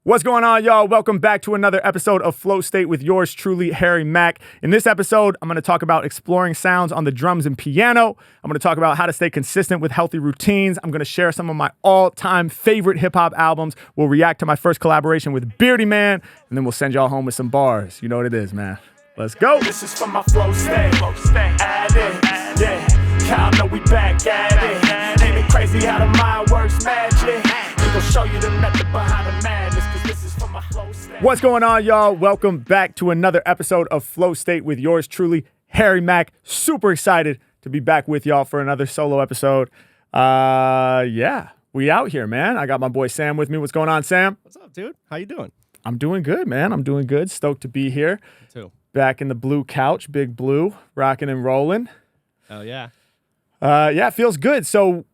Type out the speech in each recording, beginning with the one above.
What's going on, y'all? Welcome back to another episode of Flow State with yours truly, Harry Mack. In this episode, I'm going to talk about exploring sounds on the drums and piano. I'm going to talk about how to stay consistent with healthy routines. I'm going to share some of my all-time favorite hip-hop albums. We'll react to my first collaboration with Beardyman, and then we'll send y'all home with some bars. You know what it is, man. Let's go. This is for my flow state. Add it, yeah. Y'all know we back at it. Ain't it crazy how the mind works magic? We gon' show you the method behind the madness, cause this is for my flow state. What's going on, y'all? Welcome back to another episode of Flow State with yours truly, Harry Mack. Super excited to be back with y'all for another solo episode. Yeah, we out here, man. I got my boy Sam with me. What's going on, Sam? What's up, dude? How you doing? I'm doing good, man. I'm doing good. Stoked to be here. Me too. Back in the blue couch, big blue, rocking and rolling. Oh, yeah. Yeah, it feels good. So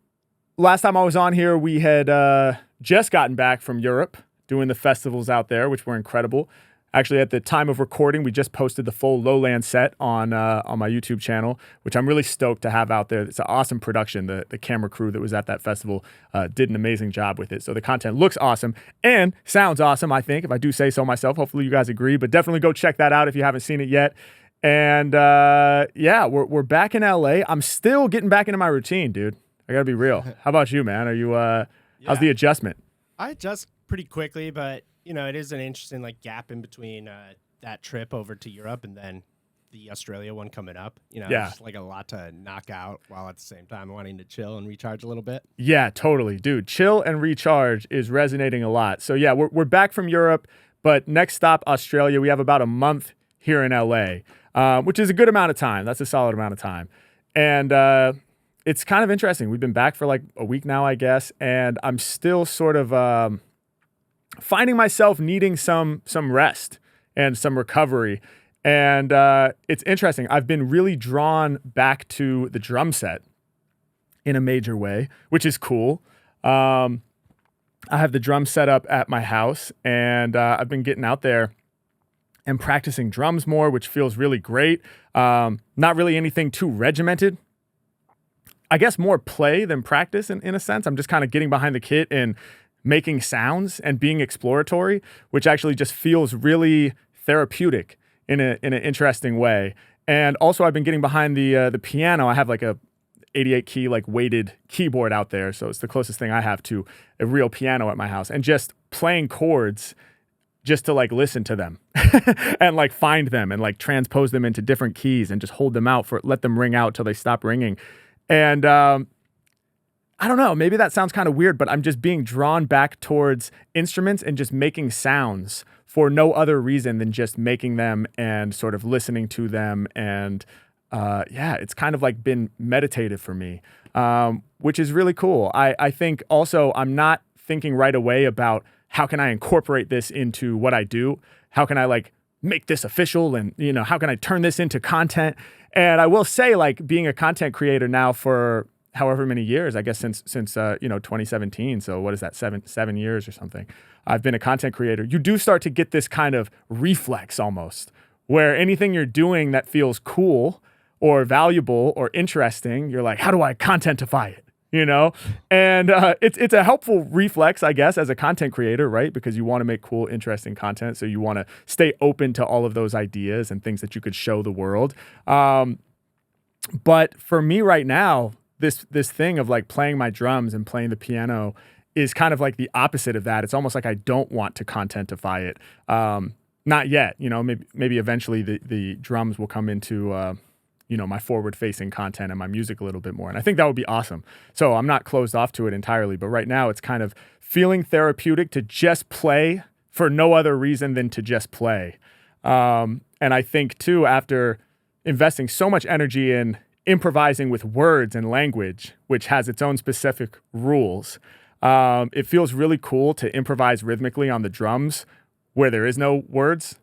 last time I was on here, we had just gotten back from Europe doing the festivals out there, which were incredible. Actually, at the time of recording, we just posted the full Lowland set on my YouTube channel, which I'm really stoked to have out there. It's an awesome production. The camera crew that was at that festival did an amazing job with it. So the content looks awesome and sounds awesome, I think, if I do say so myself. Hopefully you guys agree, but definitely go check that out if you haven't seen it yet. And yeah, we're back in LA. I'm still getting back into my routine, dude. I gotta be real. How about you, man? Are you how's the adjustment? I adjust pretty quickly, but you know, it is an interesting gap in between that trip over to Europe and then the Australia one coming up. You know, Yeah. There's a lot to knock out while at the same time wanting to chill and recharge a little bit. Yeah, totally, dude. Chill and recharge is resonating a lot. So yeah, we're back from Europe, but next stop, Australia. We have about a month here in LA, which is a good amount of time. That's a solid amount of time. And it's kind of interesting. We've been back for a week now, I guess, and I'm still sort of finding myself needing some rest and some recovery. And it's interesting. I've been really drawn back to the drum set in a major way, which is cool. I have the drum set up at my house, and I've been getting out there and practicing drums more, which feels really great. Not really anything too regimented. I guess more play than practice in a sense. I'm just kind of getting behind the kit and making sounds and being exploratory, which actually just feels really therapeutic in an interesting way. And also I've been getting behind the piano. I have a 88 key weighted keyboard out there, so it's the closest thing I have to a real piano at my house, and just playing chords just to listen to them and find them and transpose them into different keys and just hold them out let them ring out till they stop ringing. And I don't know, maybe that sounds kind of weird, but I'm just being drawn back towards instruments and just making sounds for no other reason than just making them and sort of listening to them. And yeah, it's kind of been meditative for me, which is really cool. I think also I'm not thinking right away about how can I incorporate this into what I do? How can I make this official? And, how can I turn this into content? And I will say, being a content creator now for however many years, I guess since 2017. So what is that, seven years or something? I've been a content creator. You do start to get this kind of reflex almost, where anything you're doing that feels cool or valuable or interesting, you're like, how do I contentify it? And it's a helpful reflex, I guess, as a content creator, right? Because you want to make cool, interesting content. So you want to stay open to all of those ideas and things that you could show the world. But for me right now, this thing of playing my drums and playing the piano is kind of the opposite of that. It's almost I don't want to contentify it. Not yet, maybe eventually the drums will come into my forward-facing content and my music a little bit more. And I think that would be awesome. So I'm not closed off to it entirely, but right now it's kind of feeling therapeutic to just play for no other reason than to just play. And I think, too, after investing so much energy in improvising with words and language, which has its own specific rules, it feels really cool to improvise rhythmically on the drums where there is no words.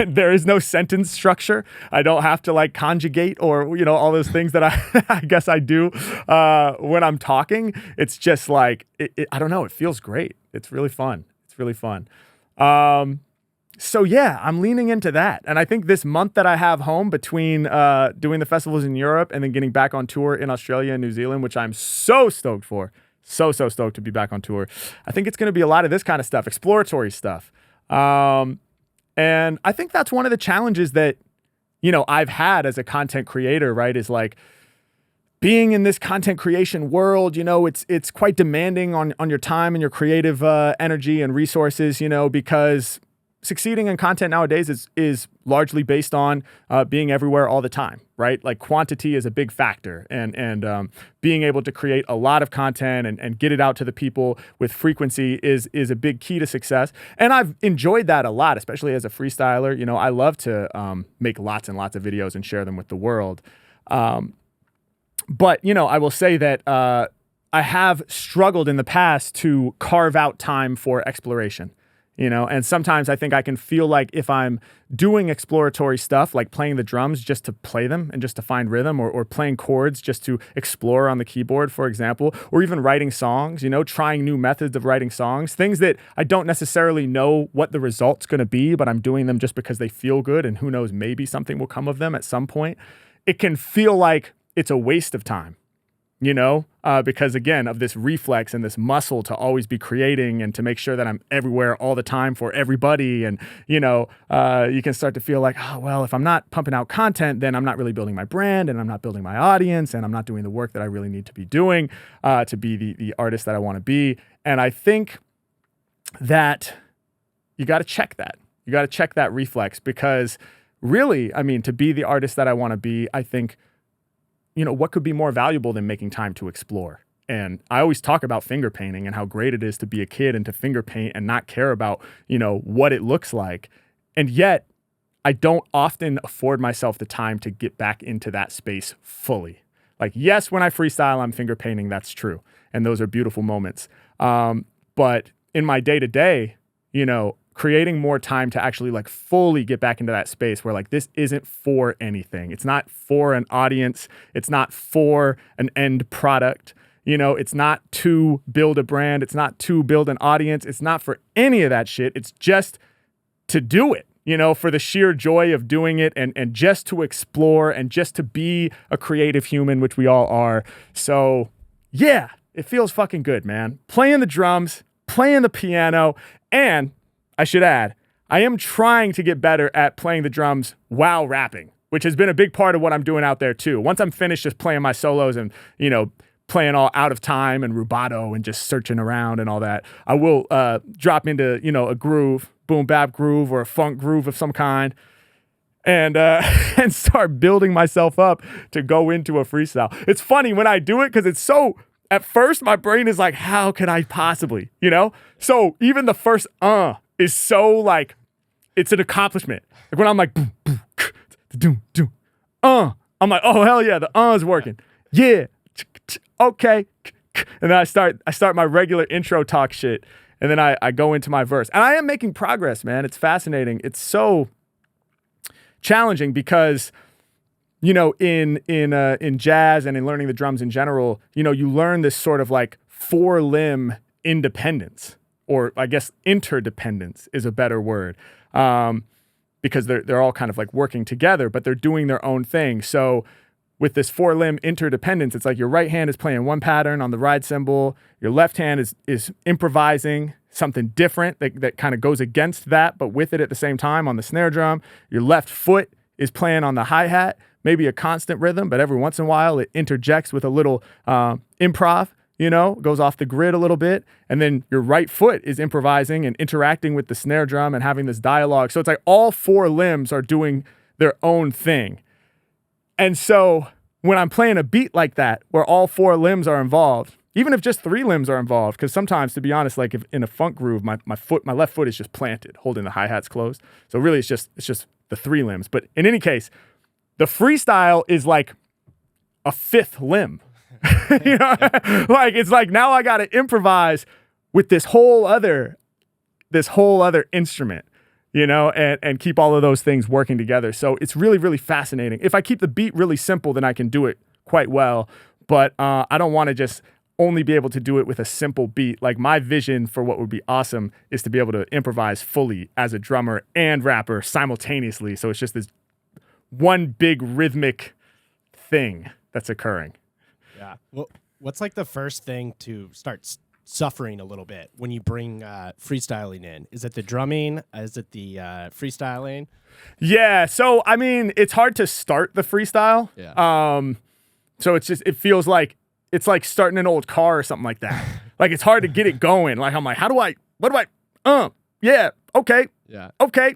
There is no sentence structure. I don't have to conjugate or, all those things that I guess I do when I'm talking. It's just I don't know. It feels great. It's really fun. So yeah, I'm leaning into that. And I think this month that I have home between doing the festivals in Europe and then getting back on tour in Australia and New Zealand, which I'm so stoked for, So stoked to be back on tour. I think it's going to be a lot of this kind of stuff, exploratory stuff. And I think that's one of the challenges that, I've had as a content creator, right? Is like being in this content creation world, it's quite demanding on your time and your creative energy and resources, because succeeding in content nowadays is largely based on being everywhere all the time, right? Like quantity is a big factor, and being able to create a lot of content and get it out to the people with frequency is a big key to success. And I've enjoyed that a lot, especially as a freestyler. I love to make lots and lots of videos and share them with the world. But, I will say that I have struggled in the past to carve out time for exploration. And sometimes I think I can feel like if I'm doing exploratory stuff, like playing the drums just to play them and just to find rhythm, or playing chords just to explore on the keyboard, for example, or even writing songs, trying new methods of writing songs, things that I don't necessarily know what the result's going to be, but I'm doing them just because they feel good, and who knows, maybe something will come of them at some point. It can feel like it's a waste of time. Because again, of this reflex and this muscle to always be creating and to make sure that I'm everywhere all the time for everybody. And, you can start to feel like, oh, well, if I'm not pumping out content, then I'm not really building my brand, and I'm not building my audience, and I'm not doing the work that I really need to be doing to be the artist that I want to be. And I think that you got to check that. You got to check that reflex, because really, to be the artist that I want to be, I think, what could be more valuable than making time to explore? And I always talk about finger painting and how great it is to be a kid and to finger paint and not care about, what it looks like. And yet I don't often afford myself the time to get back into that space fully. Like, yes, when I freestyle, I'm finger painting. That's true. And those are beautiful moments. But in my day to day, creating more time to actually like fully get back into that space where like this isn't for anything. It's not for an audience. It's not for an end product. It's not to build a brand. It's not to build an audience. It's not for any of that shit. It's just to do it, for the sheer joy of doing it, and just to explore and just to be a creative human, which we all are. So yeah, it feels fucking good, man. Playing the drums, playing the piano, and I should add, I am trying to get better at playing the drums while rapping, which has been a big part of what I'm doing out there too. Once I'm finished just playing my solos and, playing all out of time and rubato and just searching around and all that, I will drop into, a groove, boom bap groove or a funk groove of some kind, and and start building myself up to go into a freestyle. It's funny when I do it because it's so, at first my brain is like, how can I possibly, So even the first is so like, it's an accomplishment. Like when I'm like, boom, boom, doom, doom, I'm like, oh hell yeah, the is working. Yeah, okay. And then I start my regular intro talk shit, and then I go into my verse. And I am making progress, man. It's fascinating. It's so challenging because, in jazz and in learning the drums in general, you learn this sort of like 4-limb independence. Or I guess interdependence is a better word, because they're all kind of like working together, but they're doing their own thing. So with this 4-limb interdependence, it's like your right hand is playing one pattern on the ride cymbal, your left hand is improvising something different that kind of goes against that, but with it at the same time on the snare drum. Your left foot is playing on the hi-hat, maybe a constant rhythm, but every once in a while it interjects with a little improv. Goes off the grid a little bit. And then your right foot is improvising and interacting with the snare drum and having this dialogue. So it's like all 4 limbs are doing their own thing. And so when I'm playing a beat like that, where all 4 limbs are involved, even if just 3 limbs are involved, because sometimes, to be honest, like if in a funk groove, my left foot is just planted, holding the hi-hats closed. So really it's just the 3 limbs. But in any case, the freestyle is like a 5th limb. Like it's like now I got to improvise with this whole other instrument, and keep all of those things working together. So it's really, really fascinating. If I keep the beat really simple, then I can do it quite well. But I don't want to just only be able to do it with a simple beat. Like my vision for what would be awesome is to be able to improvise fully as a drummer and rapper simultaneously. So it's just this one big rhythmic thing that's occurring. Yeah. Well, What's like the first thing to start suffering a little bit when you bring freestyling in? Is it the drumming? Is it the freestyling? Yeah. So, I mean, it's hard to start the freestyle. Yeah. So it feels like it's like starting an old car or something like that. Like it's hard to get it going. Like I'm like, yeah, okay. Yeah. Okay.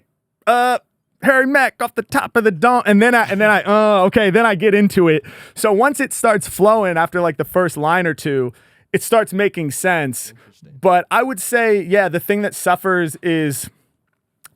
Harry Mack off the top of the dome. And then okay, then I get into it. So once it starts flowing after like the first line or two, it starts making sense. But I would say, yeah, the thing that suffers is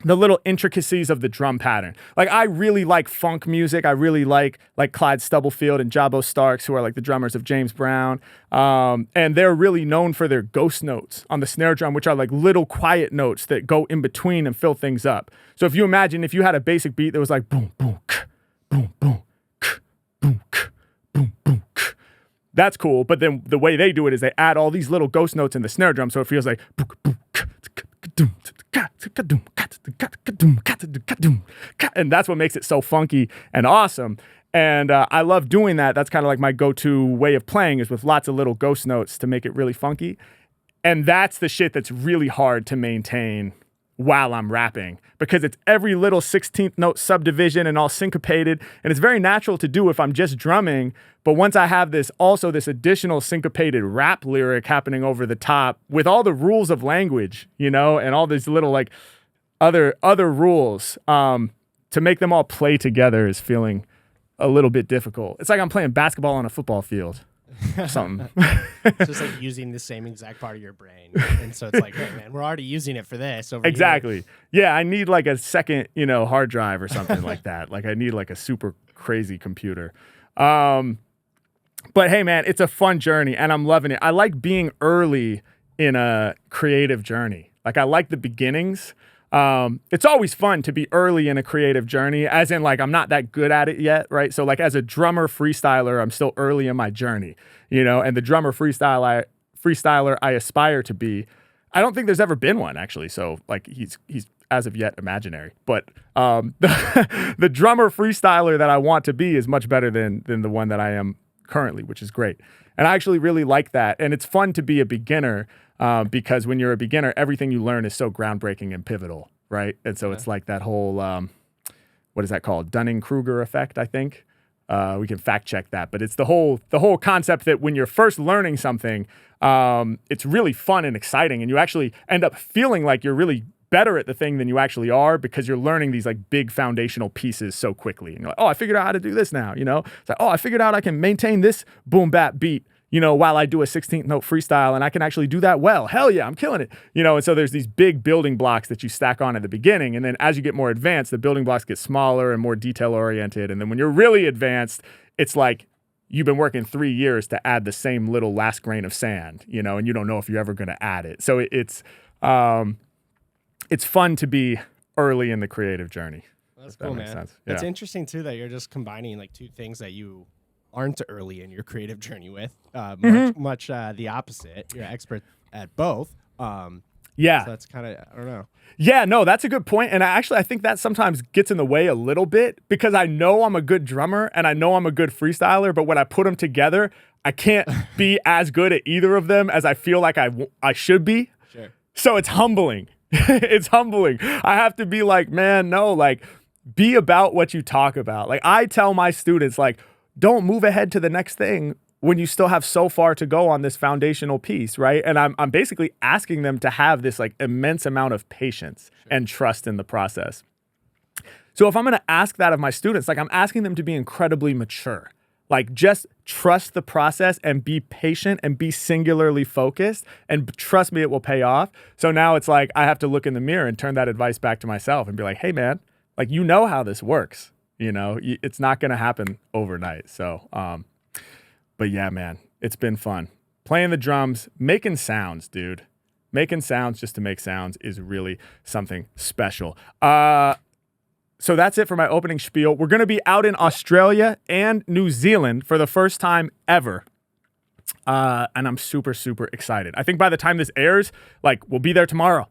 the little intricacies of the drum pattern. Like I really like funk music. I really like Clyde Stubblefield and Jabo Starks, who are like the drummers of James Brown. And they're really known for their ghost notes on the snare drum, which are like little quiet notes that go in between and fill things up. So if you imagine if you had a basic beat that was like boom, boom, k, boom, boom, k, boom, k, boom, boom, k. That's cool. But then the way they do it is they add all these little ghost notes in the snare drum. So it feels like boom, boom, k, doom, and that's what makes it so funky and awesome. And I love doing that. That's kind of like my go-to way of playing, is with lots of little ghost notes to make it really funky. And that's the shit that's really hard to maintain while I'm rapping, because it's every little 16th note subdivision and all syncopated. And it's very natural to do if I'm just drumming. But once I have this additional syncopated rap lyric happening over the top with all the rules of language, you know, and all these little like other rules, to make them all play together is feeling a little bit difficult. It's like I'm playing basketball on a football field. Something. It's just like using the same exact part of your brain. And so it's like, hey man, we're already using it for this over exactly. Here. Yeah, I need like a second, hard drive or something like that. Like I need like a super crazy computer. But hey man, it's a fun journey and I'm loving it. I like being early in a creative journey. Like I like the beginnings. It's always fun to be early in a creative journey, as in like I'm not that good at it yet, right? So like as a drummer freestyler, I'm still early in my journey, and the drummer freestyler I aspire to be, I don't think there's ever been one actually. So like he's as of yet imaginary, but the drummer freestyler that I want to be is much better than the one that I am currently, which is great. And I actually really like that. And it's fun to be a beginner. Because when you're a beginner, everything you learn is so groundbreaking and pivotal, right? And so it's like that whole, what is that called? Dunning-Kruger Effect, I think. We can fact check that, but it's the whole concept that when you're first learning something, it's really fun and exciting, and you actually end up feeling like you're really better at the thing than you actually are, because you're learning these like big foundational pieces so quickly. And you're like, oh, I figured out how to do this now, It's like, oh, I figured out I can maintain this boom bap beat, while I do a 16th note freestyle, and I can actually do that well. Hell yeah, I'm killing it. And so there's these big building blocks that you stack on at the beginning. And then as you get more advanced, the building blocks get smaller and more detail oriented. And then when you're really advanced, it's like you've been working 3 years to add the same little last grain of sand, and you don't know if you're ever going to add it. So it's fun to be early in the creative journey. That's cool, man. Sense. It's Yeah. interesting too that you're just combining like two things that you aren't early in your creative journey with. Much the opposite. You're an expert at both. Yeah. So that's kind of, I don't know. Yeah, no, that's a good point. And I think that sometimes gets in the way a little bit, because I know I'm a good drummer and I know I'm a good freestyler, but when I put them together, I can't be as good at either of them as I feel like I should be. Sure. So it's humbling. It's humbling. I have to be like, man, no, like be about what you talk about. Like I tell my students, like, don't move ahead to the next thing when you still have so far to go on this foundational piece, right? And I'm basically asking them to have this like immense amount of patience and trust in the process. So if I'm going to ask that of my students, like I'm asking them to be incredibly mature. Like just trust the process and be patient and be singularly focused, and trust me, it will pay off. So now it's like I have to look in the mirror and turn that advice back to myself and be like, hey man, like how this works. It's not going to happen overnight. So, but yeah, man, it's been fun playing the drums, making sounds, dude. Making sounds just to make sounds is really something special. So that's it for my opening spiel. We're going to be out in Australia and New Zealand for the first time ever. And I'm super, super excited. I think by the time this airs, like we'll be there tomorrow.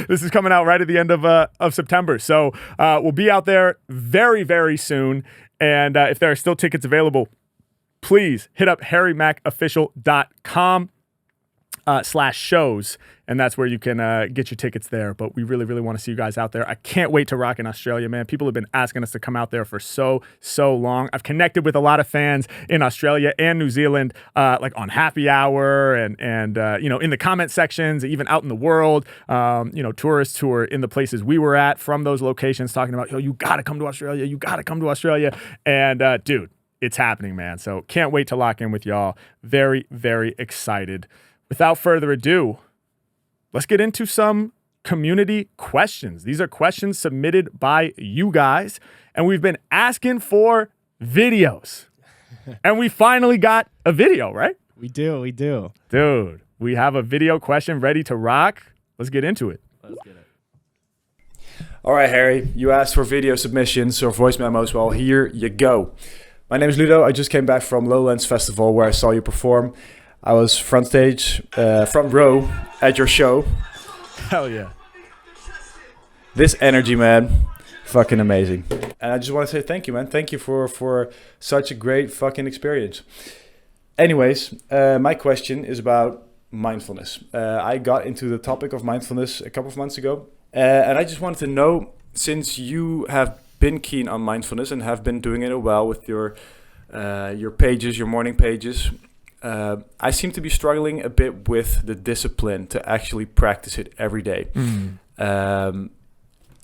This is coming out right at the end of September. So we'll be out there very, very soon. And if there are still tickets available, please hit up harrymackofficial.com /shows, and that's where you can get your tickets there. But we really, really want to see you guys out there. I can't wait to rock in Australia, man. People have been asking us to come out there for so long. I've connected with a lot of fans in Australia and New Zealand, like on Happy Hour and in the comment sections, even out in the world, tourists who are in the places we were at from those locations talking about, yo, you got to come to Australia. You got to come to Australia. And dude, it's happening, man. So can't wait to lock in with y'all. Very, very excited. Without further ado, let's get into some community questions. These are questions submitted by you guys, and we've been asking for videos. And we finally got a video, right? We do. Dude, we have a video question ready to rock. Let's get into it. Let's get it. All right, Harry, you asked for video submissions or voice memos. Well, here you go. My name is Ludo. I just came back from Lowlands Festival where I saw you perform. I was front row at your show. Hell yeah. This energy, man, fucking amazing. And I just want to say thank you, man. Thank you for such a great fucking experience. Anyways, my question is about mindfulness. I got into the topic of mindfulness a couple of months ago. And I just wanted to know, since you have been keen on mindfulness and have been doing it well with your pages, your morning pages, I seem to be struggling a bit with the discipline to actually practice it every day.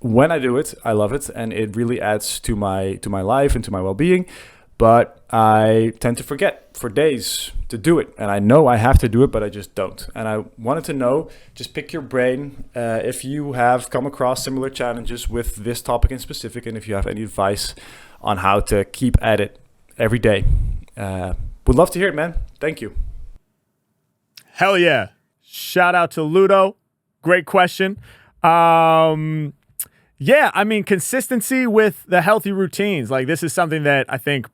When I do it, I love it, and it really adds to my life and to my well-being. But I tend to forget for days to do it, and I know I have to do it, but I just don't. And I wanted to know, just pick your brain, if you have come across similar challenges with this topic in specific, and if you have any advice on how to keep at it every day. Would love to hear it, man. Thank you. Hell yeah. Shout out to Ludo. Great question. Yeah, I mean, consistency with the healthy routines. Like, this is something that I think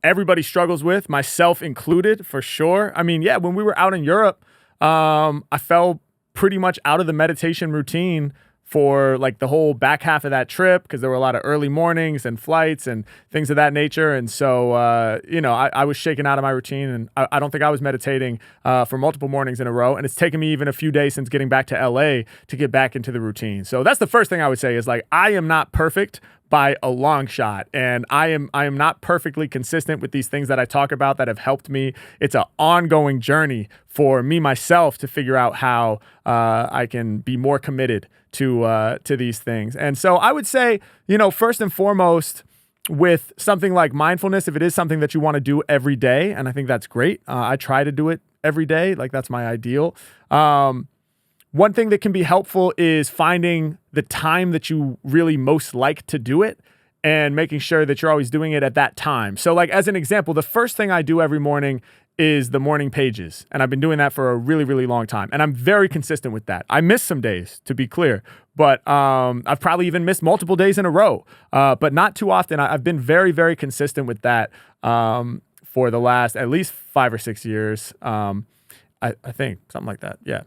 everybody struggles with, myself included, for sure. I mean, yeah, when we were out in Europe, I fell pretty much out of the meditation routine for like the whole back half of that trip, because there were a lot of early mornings and flights and things of that nature. And so, I was shaken out of my routine, and I don't think I was meditating for multiple mornings in a row. And it's taken me even a few days since getting back to LA to get back into the routine. So that's the first thing I would say is, like, I am not perfect by a long shot. And I am not perfectly consistent with these things that I talk about that have helped me. It's an ongoing journey for me myself to figure out how I can be more committed to these things. And so I would say, first and foremost, with something like mindfulness, if it is something that you want to do every day, and I think that's great. I try to do it every day. Like, that's my ideal. One thing that can be helpful is finding the time that you really most like to do it and making sure that you're always doing it at that time. So, like, as an example, the first thing I do every morning is the morning pages. And I've been doing that for a really, really long time. And I'm very consistent with that. I miss some days, to be clear, but I've probably even missed multiple days in a row, but not too often. I've been very, very consistent with that for the last at least 5 or 6 years. I think something like that. Yeah.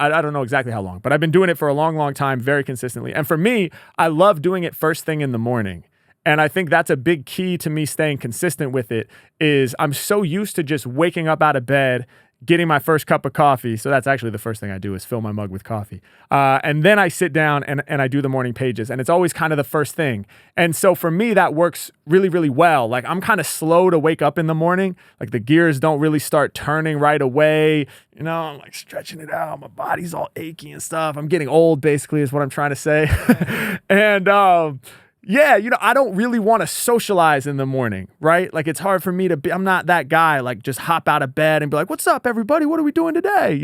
I don't know exactly how long, but I've been doing it for a long, long time, very consistently. And for me, I love doing it first thing in the morning. And I think that's a big key to me staying consistent with it, is I'm so used to just waking up out of bed, getting my first cup of coffee. So that's actually the first thing I do, is fill my mug with coffee. And then I sit down and I do the morning pages, and it's always kind of the first thing. And so for me, that works really, really well. Like, I'm kind of slow to wake up in the morning. Like, the gears don't really start turning right away. I'm like stretching it out. My body's all achy and stuff. I'm getting old, basically, is what I'm trying to say. And, yeah, I don't really want to socialize in the morning, right? Like, it's hard for me I'm not that guy, like, just hop out of bed and be like, what's up, everybody? What are we doing today?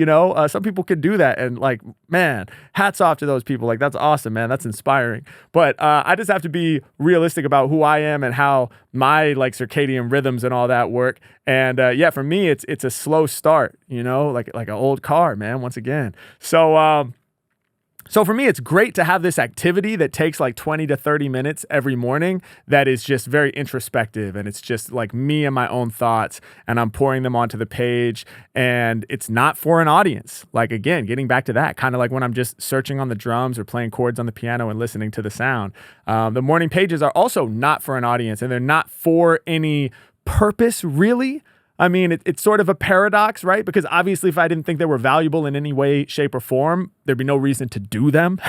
Some people can do that. And, like, man, hats off to those people. Like, that's awesome, man. That's inspiring. But I just have to be realistic about who I am and how my, like, circadian rhythms and all that work. And yeah, for me, it's a slow start, like an old car, man, once again. So for me, it's great to have this activity that takes like 20 to 30 minutes every morning that is just very introspective, and it's just like me and my own thoughts, and I'm pouring them onto the page, and it's not for an audience. Like, again, getting back to that, kind of like when I'm just searching on the drums or playing chords on the piano and listening to the sound. The morning pages are also not for an audience, and they're not for any purpose, really. I mean, it's sort of a paradox, right? Because obviously, if I didn't think they were valuable in any way, shape, or form, there'd be no reason to do them.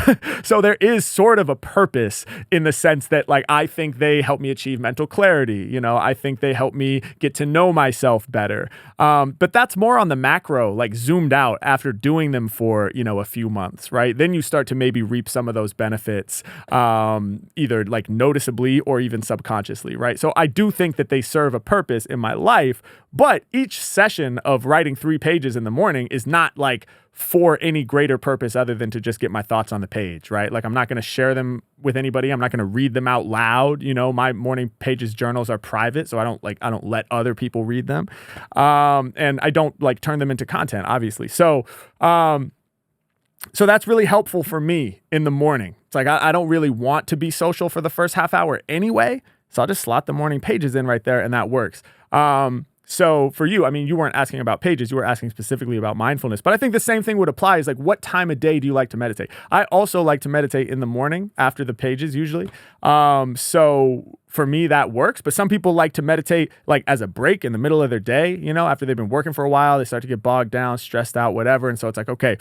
So there is sort of a purpose in the sense that, like, I think they help me achieve mental clarity. You know, I think they help me get to know myself better. But that's more on the macro, like zoomed out after doing them for, you know, a few months, right? Then you start to maybe reap some of those benefits, either like noticeably or even subconsciously, right? So I do think that they serve a purpose in my life. But each session of writing 3 pages in the morning is not like for any greater purpose other than to just get my thoughts on the page, right? Like I'm not going to share them with anybody. I'm not going to read them out loud. You know, my morning pages journals are private, so I don't let other people read them. And I don't like turn them into content, obviously. So that's really helpful for me in the morning. It's like I don't really want to be social for the first half hour anyway, so I'll just slot the morning pages in right there and that works. So for you, I mean, you weren't asking about pages, you were asking specifically about mindfulness, but I think the same thing would apply is like, what time of day do you like to meditate? I also like to meditate in the morning after the pages usually. So for me, that works, but some people like to meditate like as a break in the middle of their day, you know, after they've been working for a while, they start to get bogged down, stressed out, whatever. And so it's like, okay,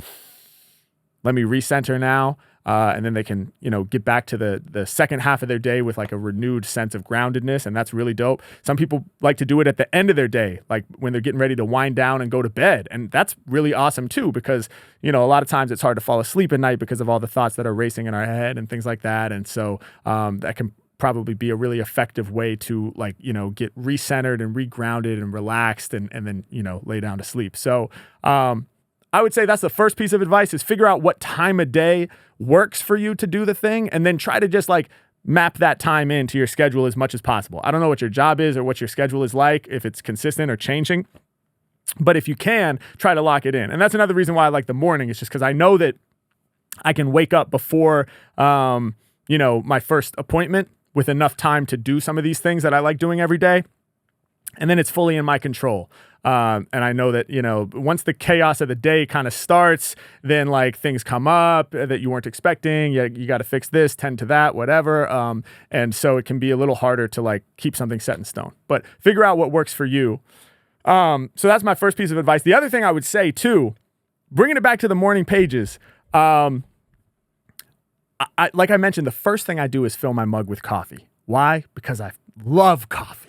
let me recenter now. And then they can, you know, get back to the second half of their day with like a renewed sense of groundedness. And that's really dope. Some people like to do it at the end of their day, like when they're getting ready to wind down and go to bed. And that's really awesome too, because, you know, a lot of times it's hard to fall asleep at night because of all the thoughts that are racing in our head and things like that. And so that can probably be a really effective way to, like, you know, get recentered and regrounded and relaxed and then, you know, lay down to sleep. So I would say that's the first piece of advice, is figure out what time of day works for you to do the thing, and then try to just like map that time into your schedule as much as possible. I don't know what your job is or what your schedule is like, if it's consistent or changing, but if you can, try to lock it in. And that's another reason why I like the morning, is just because I know that I can wake up before, you know, my first appointment with enough time to do some of these things that I like doing every day. And then it's fully in my control. And I know that, you know, once the chaos of the day kind of starts, then like things come up that you weren't expecting. You got to fix this, tend to that, whatever. And so it can be a little harder to like keep something set in stone. But figure out what works for you. So that's my first piece of advice. The other thing I would say too, bringing it back to the morning pages. Like I mentioned, the first thing I do is fill my mug with coffee. Why? Because I love coffee.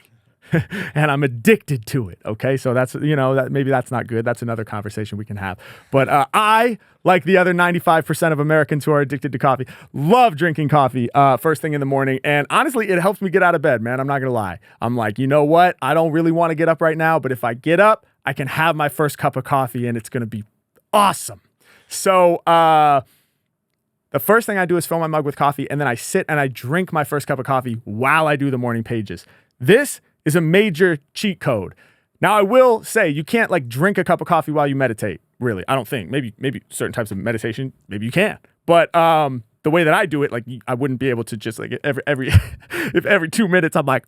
And I'm addicted to it. Okay. So that's, you know, that maybe that's not good. That's another conversation we can have. But I, like the other 95% of Americans who are addicted to coffee, love drinking coffee first thing in the morning. And honestly, it helps me get out of bed, man. I'm not going to lie. I'm like, you know what? I don't really want to get up right now, but if I get up, I can have my first cup of coffee and it's going to be awesome. So, the first thing I do is fill my mug with coffee, and then I sit and I drink my first cup of coffee while I do the morning pages. This is a major cheat code. Now, I will say you can't like drink a cup of coffee while you meditate, really. I don't think. Maybe certain types of meditation, maybe you can. But the way that I do it, like I wouldn't be able to just like every if every 2 minutes I'm like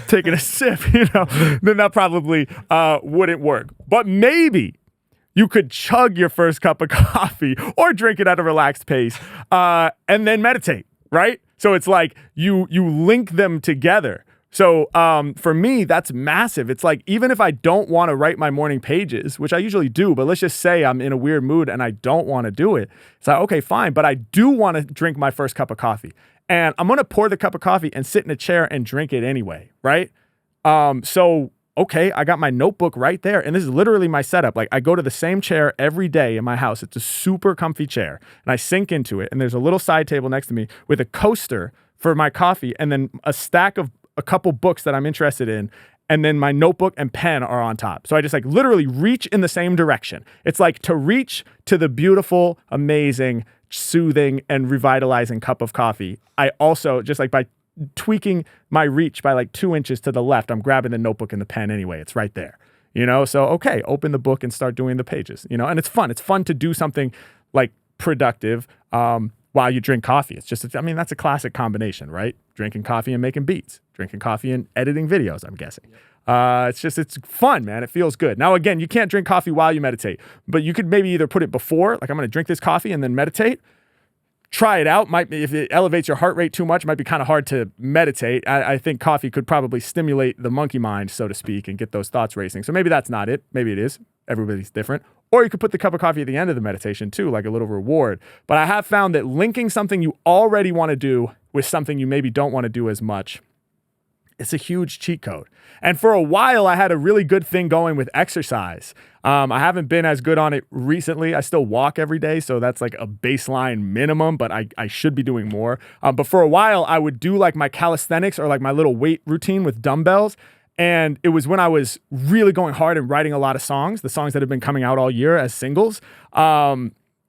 taking a sip, you know, then that probably wouldn't work. But maybe you could chug your first cup of coffee or drink it at a relaxed pace and then meditate, right? So it's like you link them together. So for me, that's massive. It's like, even if I don't want to write my morning pages, which I usually do, but let's just say I'm in a weird mood and I don't want to do it. It's like, okay, fine. But I do want to drink my first cup of coffee. And I'm going to pour the cup of coffee and sit in a chair and drink it anyway, right? So, okay, I got my notebook right there. And this is literally my setup. Like, I go to the same chair every day in my house. It's a super comfy chair. And I sink into it. And there's a little side table next to me with a coaster for my coffee and then a stack of a couple books that I'm interested in, and then my notebook and pen are on top. So I just like literally reach in the same direction. It's like to reach to the beautiful, amazing, soothing, and revitalizing cup of coffee. I also, just like by tweaking my reach by like 2 inches to the left, I'm grabbing the notebook and the pen anyway. It's right there, you know? So, okay, open the book and start doing the pages, you know? And it's fun. It's fun to do something like productive while you drink coffee. It's just, I mean, that's a classic combination, right? Drinking coffee and making beats, drinking coffee and editing videos, I'm guessing. It's fun, man. It feels good. Now, again, you can't drink coffee while you meditate, but you could maybe either put it before, like I'm going to drink this coffee and then meditate. try it out. Might be, if it elevates your heart rate too much, it might be kind of hard to meditate. I think coffee could probably stimulate the monkey mind, so to speak, and get those thoughts racing. So maybe that's not it. Maybe it is. Everybody's different. Or you could put the cup of coffee at the end of the meditation too, like a little reward. But I have found that linking something you already want to do with something you maybe don't want to do as much, it's a huge cheat code. And for a while, I had a really good thing going with exercise. I haven't been as good on it recently. I still walk every day, so that's like a baseline minimum, but I should be doing more. But for a while, I would do like my calisthenics or like my little weight routine with dumbbells. And it was when I was really going hard and writing a lot of songs, the songs that have been coming out all year as singles. I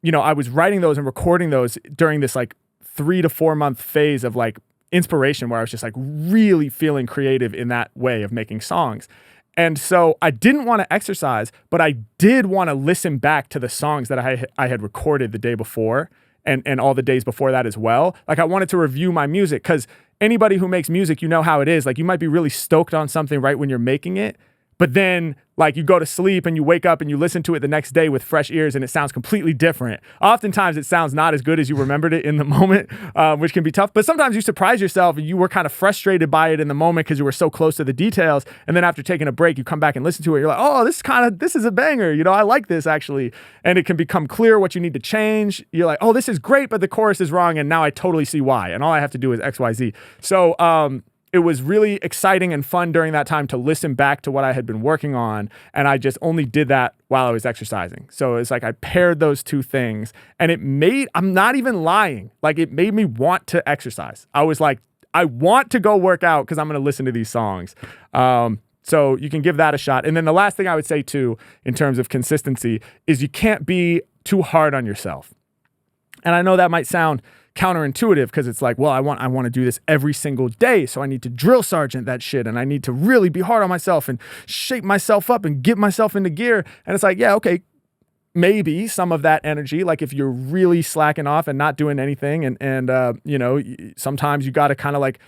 was writing those and recording those during this like 3 to 4 month phase of like inspiration where I was just like really feeling creative in that way of making songs. And so I didn't want to exercise, but I did want to listen back to the songs that I had recorded the day before and all the days before that as well. Like I wanted to review my music because anybody who makes music, you know how it is. Like you might be really stoked on something right when you're making it, but then like you go to sleep and you wake up and you listen to it the next day with fresh ears and it sounds completely different. Oftentimes it sounds not as good as you remembered it in the moment, which can be tough. But sometimes you surprise yourself and you were kind of frustrated by it in the moment because you were so close to the details. And then after taking a break, you come back and listen to it. You're like, oh, this is a banger. I like this actually. And it can become clear what you need to change. You're like, oh, this is great, but the chorus is wrong. And now I totally see why. And all I have to do is X, Y, Z. So, it was really exciting and fun during that time to listen back to what I had been working on. And I just only did that while I was exercising. So it's like I paired those two things and I'm not even lying. Like it made me want to exercise. I was like, I want to go work out because I'm going to listen to these songs. So you can give that a shot. And then the last thing I would say too, in terms of consistency, is you can't be too hard on yourself. And I know that might sound counterintuitive because it's like, well, I want to do this every single day. So I need to drill sergeant that shit. And I need to really be hard on myself and shape myself up and get myself into gear. And it's like, yeah, okay, maybe some of that energy, like if you're really slacking off and not doing anything and sometimes you got to kind of like,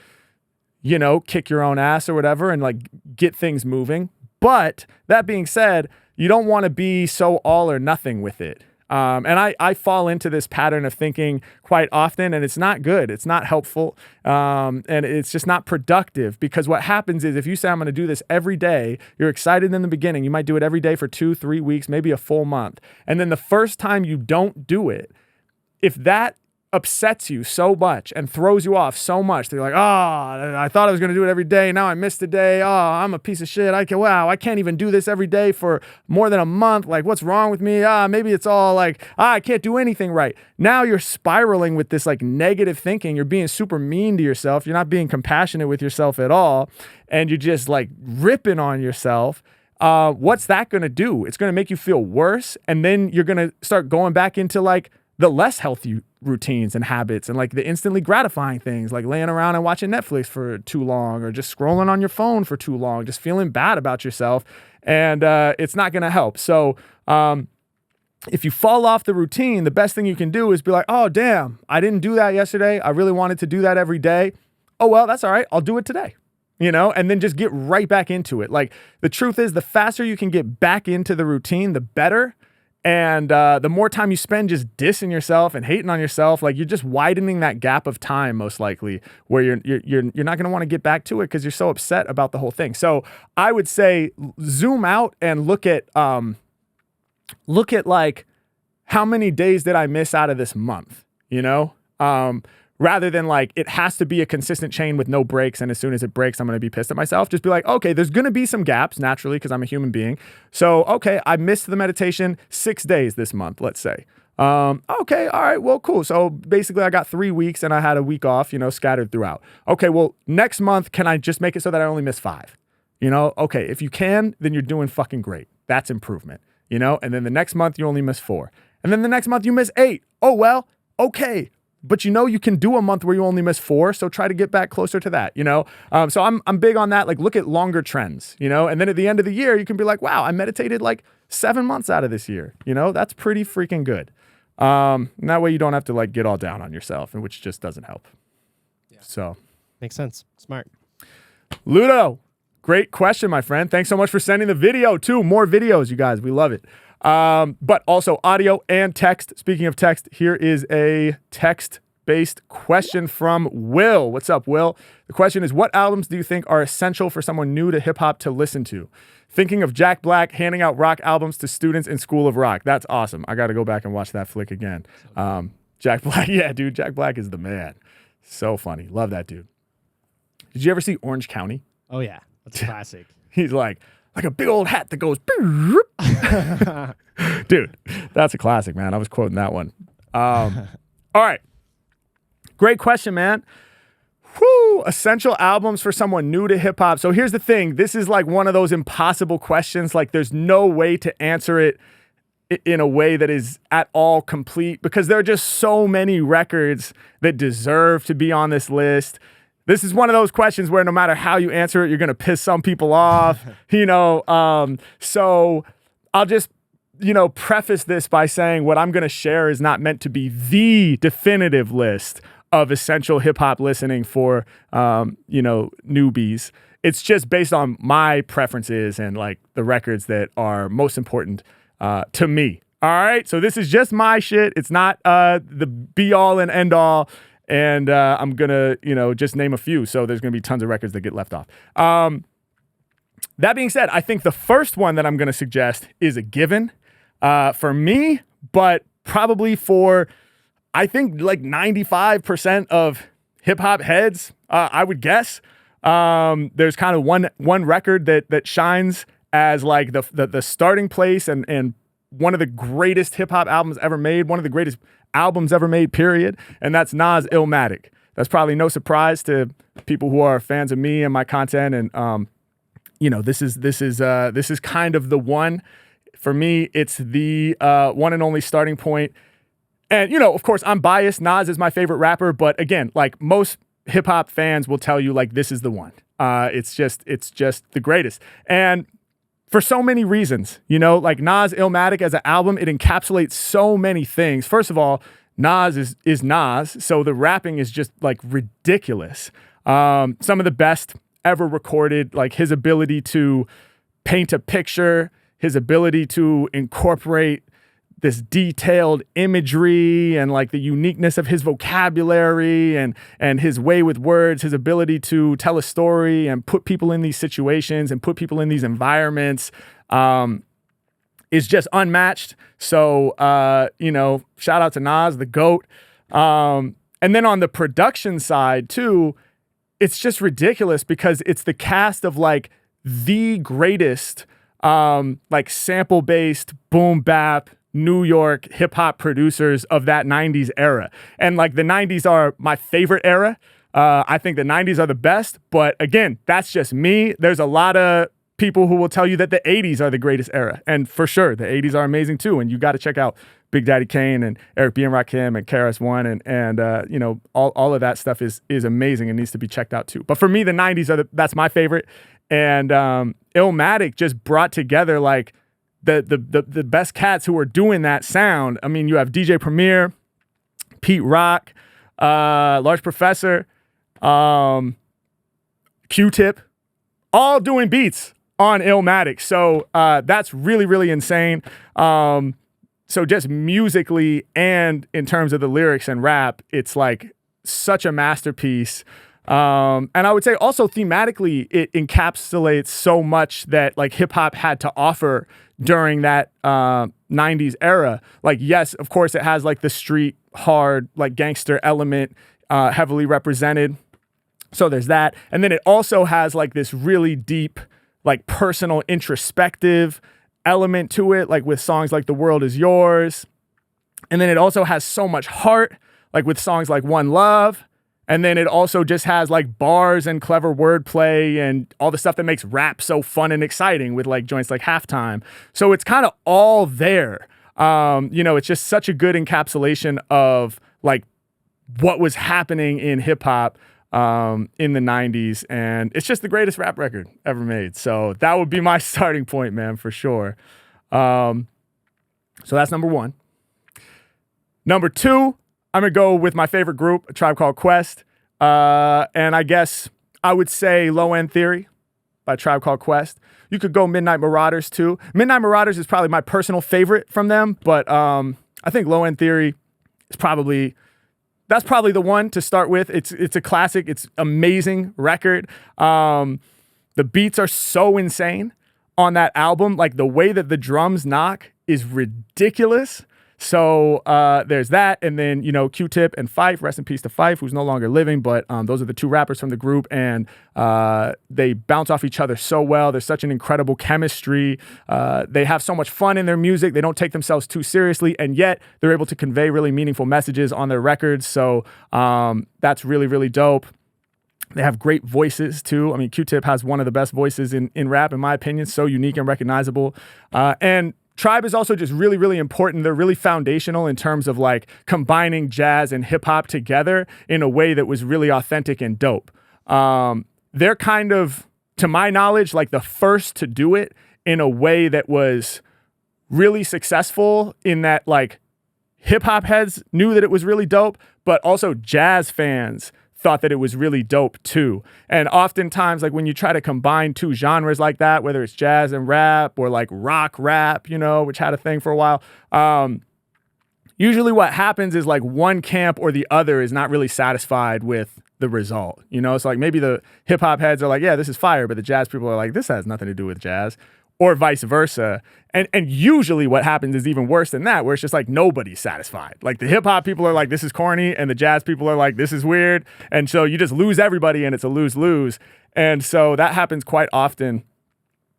kick your own ass or whatever and like get things moving. But that being said, you don't want to be so all or nothing with it. And I fall into this pattern of thinking quite often, and it's not good. It's not helpful. And it's just not productive because what happens is if you say, I'm going to do this every day, you're excited in the beginning. You might do it every day for 2-3 weeks, maybe a full month. And then the first time you don't do it, if that upsets you so much and throws you off so much that you're like, I thought I was going to do it every day. Now I missed a day. Oh, I'm a piece of shit. I can't even do this every day for more than a month. Like, what's wrong with me? Maybe it's all like, I can't do anything right. Now you're spiraling with this like negative thinking. You're being super mean to yourself. You're not being compassionate with yourself at all. And you're just like ripping on yourself. What's that going to do? It's going to make you feel worse. And then you're going to start going back into like the less healthy routines and habits and like the instantly gratifying things like laying around and watching Netflix for too long or just scrolling on your phone for too long, just feeling bad about yourself. And it's not going to help. So if you fall off the routine, the best thing you can do is be like, oh, damn, I didn't do that yesterday. I really wanted to do that every day. Oh, well, that's all right. I'll do it today. And then just get right back into it. Like the truth is the faster you can get back into the routine, the better. And the more time you spend just dissing yourself and hating on yourself, like you're just widening that gap of time, most likely, where you're not going to want to get back to it because you're so upset about the whole thing. So I would say zoom out and look at like how many days did I miss out of this month, rather than like it has to be a consistent chain with no breaks. And as soon as it breaks, I'm going to be pissed at myself. Just be like, okay, there's going to be some gaps naturally because I'm a human being. So, okay, I missed the meditation 6 days this month, let's say. Okay, all right, well, cool. So basically I got 3 weeks and I had a week off, scattered throughout. Okay, well, next month, can I just make it so that I only miss 5? Okay, if you can, then you're doing fucking great. That's improvement, and then the next month you only miss 4. And then the next month you miss 8. Oh, well, okay. But you can do a month where you only miss 4, so try to get back closer to that, So I'm big on that. Like look at longer trends, and then at the end of the year you can be like, wow, I meditated like 7 months out of this year. That's pretty freaking good. And that way you don't have to like get all down on yourself, and which just doesn't help. Yeah. So makes sense. Smart. Ludo, great question, my friend. Thanks so much for sending the video too. More videos, you guys. We love it. But also audio and text. Speaking of text, here is a text based question from Will. What's up, Will? The question is, what albums do you think are essential for someone new to hip hop to listen to? Thinking of Jack Black handing out rock albums to students in School of Rock. That's awesome. I got to go back and watch that flick again. Jack Black, yeah, dude. Jack Black is the man. So funny. Love that dude. Did you ever see Orange County? Oh, yeah. That's a classic. He's like a big old hat that goes. Dude, that's a classic, man. I was quoting that one. All right. Great question, man. Whew, essential albums for someone new to hip hop. So here's the thing. This is like one of those impossible questions. Like there's no way to answer it in a way that is at all complete because there are just so many records that deserve to be on this list. This is one of those questions where no matter how you answer it, you're going to piss some people off, So I'll just, preface this by saying what I'm going to share is not meant to be the definitive list of essential hip hop listening for, newbies. It's just based on my preferences and like the records that are most important to me. All right. So this is just my shit. It's not the be all and end all. And I'm going to, just name a few. So there's going to be tons of records that get left off. That being said, I think the first one that I'm going to suggest is a given for me, but probably for, I think, like 95% of hip hop heads, I would guess. There's kind of one record that shines as like the starting place and one of the greatest hip hop albums ever made, one of the greatest albums ever made, period. And that's Nas' Illmatic. That's probably no surprise to people who are fans of me and my content. And, this is kind of the one. For me, it's the one and only starting point. And, of course, I'm biased. Nas is my favorite rapper. But again, like most hip hop fans will tell you, like, this is the one. It's just the greatest. And for so many reasons, like Nas Illmatic as an album, it encapsulates so many things. First of all, Nas is Nas. So the rapping is just like ridiculous. Some of the best ever recorded, like his ability to paint a picture, his ability to incorporate this detailed imagery and like the uniqueness of his vocabulary and his way with words, his ability to tell a story and put people in these situations and put people in these environments is just unmatched. So, shout out to Nas, the GOAT. And then on the production side too, it's just ridiculous because it's the cast of like the greatest like sample-based boom bap New York hip hop producers of that 90s era. And like the 90s are my favorite era. I think the 90s are the best, but again, that's just me. There's a lot of people who will tell you that the 80s are the greatest era. And for sure, the 80s are amazing too. And you got to check out Big Daddy Kane and Eric B. and Rakim and KRS-One and all of that stuff is amazing and needs to be checked out too. But for me, the 90s that's my favorite. And Illmatic just brought together like the best cats who are doing that sound. I mean, you have DJ Premier, Pete Rock, Large Professor, Q-Tip, all doing beats on Illmatic. So that's really, really insane. So just musically and in terms of the lyrics and rap, it's like such a masterpiece. And I would say also thematically, it encapsulates so much that like hip hop had to offer during that 90s era. Like, yes, of course, it has like the street hard, like gangster element heavily represented. So there's that. And then it also has like this really deep, like personal introspective element to it, like with songs like The World Is Yours. And then it also has so much heart, like with songs like One Love. And then it also just has like bars and clever wordplay and all the stuff that makes rap so fun and exciting with like joints like Halftime. So it's kind of all there. It's just such a good encapsulation of like what was happening in hip hop in the 90s. And it's just the greatest rap record ever made. So that would be my starting point, man, for sure. So that's number one. Number two, I'm going to go with my favorite group, A Tribe Called Quest. And I guess I would say Low End Theory by Tribe Called Quest. You could go Midnight Marauders too. Midnight Marauders is probably my personal favorite from them, but I think Low End Theory is probably that's probably the one to start with. It's a classic. It's amazing record. The beats are so insane on that album. Like the way that the drums knock is ridiculous. So there's that. And then, Q-Tip and Phife, rest in peace to Phife, who's no longer living, but those are the two rappers from the group, and they bounce off each other so well. There's such an incredible chemistry. They have so much fun in their music. They don't take themselves too seriously, and yet they're able to convey really meaningful messages on their records. So that's really, really dope. They have great voices too. I mean, Q-Tip has one of the best voices in rap, in my opinion, so unique and recognizable. And Tribe is also just really, really important. They're really foundational in terms of like combining jazz and hip hop together in a way that was really authentic and dope. They're kind of, to my knowledge, like the first to do it in a way that was really successful, in that like hip hop heads knew that it was really dope, but also jazz fans thought that it was really dope too. And oftentimes, like when you try to combine two genres like that, whether it's jazz and rap or like rock rap, which had a thing for a while, usually what happens is like one camp or the other is not really satisfied with the result. It's like maybe the hip hop heads are like, yeah, this is fire, but the jazz people are like, this has nothing to do with jazz. Or vice versa. And usually what happens is even worse than that, where it's just like nobody's satisfied. Like the hip hop people are like, this is corny, and the jazz people are like, this is weird. And so you just lose everybody, and it's a lose-lose. And so that happens quite often.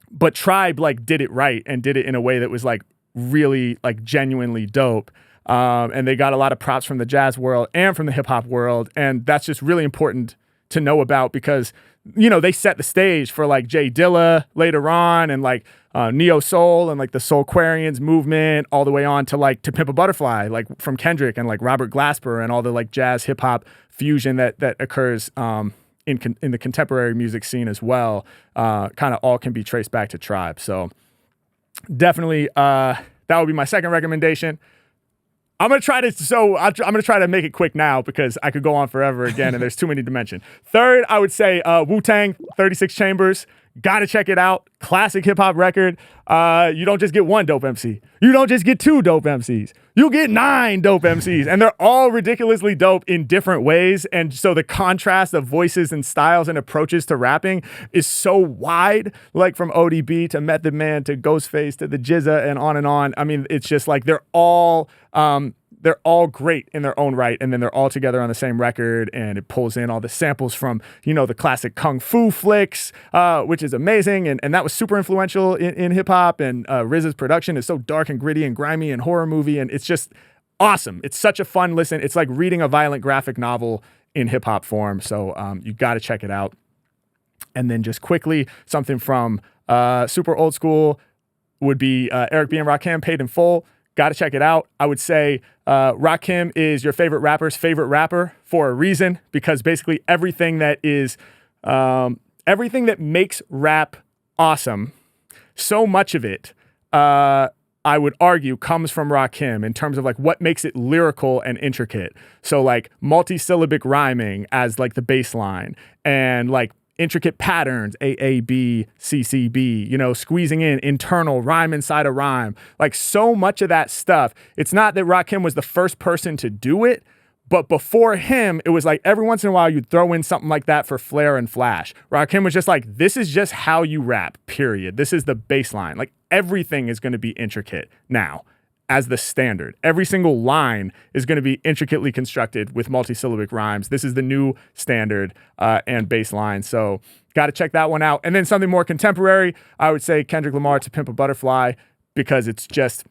But Tribe like did it right and did it in a way that was like really like genuinely dope. And they got a lot of props from the jazz world and from the hip hop world. And that's just really important to know about, because they set the stage for like Jay Dilla later on, and like Neo Soul and like the Soulquarians movement, all the way on to like To Pimp a Butterfly, like from Kendrick, and like Robert Glasper, and all the like jazz hip hop fusion that occurs in the contemporary music scene as well. Kind of all can be traced back to Tribe. So definitely that would be my second recommendation. I'm gonna try to make it quick now, because I could go on forever again, and there's too many to mention. Third, I would say Wu-Tang, 36 Chambers. Gotta check it out. Classic hip hop record. You don't just get one dope MC. You don't just get two dope MCs. You get 9 dope MCs, and they're all ridiculously dope in different ways. And so the contrast of voices and styles and approaches to rapping is so wide, like from ODB to Method Man to Ghostface to the Jizza and on and on. I mean, it's just like they're all great in their own right, and then they're all together on the same record, and it pulls in all the samples from, the classic Kung Fu flicks, which is amazing, and that was super influential in hip-hop, and RZA's production is so dark and gritty and grimy and horror movie, and it's just awesome. It's such a fun listen. It's like reading a violent graphic novel in hip-hop form, so you got to check it out. And then just quickly, something from super old school would be Eric B. and Rakim, Paid in Full. Got to check it out. I would say Rakim is your favorite rapper's favorite rapper for a reason, because basically everything that makes rap awesome, so much of it, I would argue, comes from Rakim in terms of like what makes it lyrical and intricate. So like multi-syllabic rhyming as like the baseline, and like intricate patterns, A, B, C, B, squeezing in internal rhyme inside a rhyme. Like so much of that stuff, it's not that Rakim was the first person to do it, but before him, it was like every once in a while you'd throw in something like that for flair and flash. Rakim was just like, this is just how you rap, period. This is the baseline. Like everything is going to be intricate now as the standard. Every single line is going to be intricately constructed with multisyllabic rhymes. This is the new standard and baseline. So got to check that one out. And then something more contemporary, I would say Kendrick Lamar, To Pimp a Butterfly, because it's just,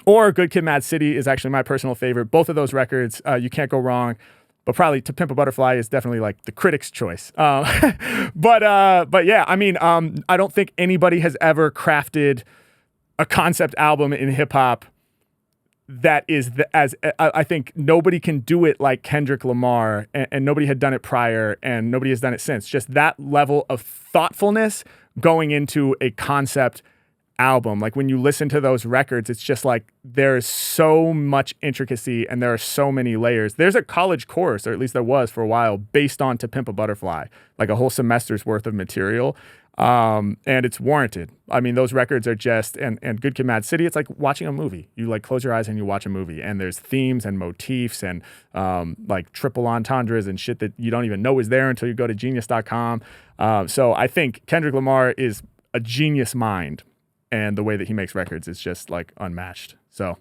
or Good Kid, Mad City is actually my personal favorite. Both of those records, you can't go wrong. But probably To Pimp a Butterfly is definitely like the critic's choice. But yeah, I mean, I don't think anybody has ever crafted a concept album in hip hop that is I think nobody can do it like Kendrick Lamar, and nobody had done it prior, and nobody has done it since. Just that level of thoughtfulness going into a concept album. Like when you listen to those records, it's just like there's so much intricacy and there are so many layers. There's a college course, or at least there was for a while, based on To Pimp a Butterfly, like a whole semester's worth of material. And it's warranted. I mean, those records are just, and Good Kid, Mad City, it's like watching a movie. You like close your eyes and you watch a movie, and there's themes and motifs and like triple entendres and shit that you don't even know is there until you go to genius.com. So I think Kendrick Lamar is a genius mind, and the way that he makes records is just like unmatched. So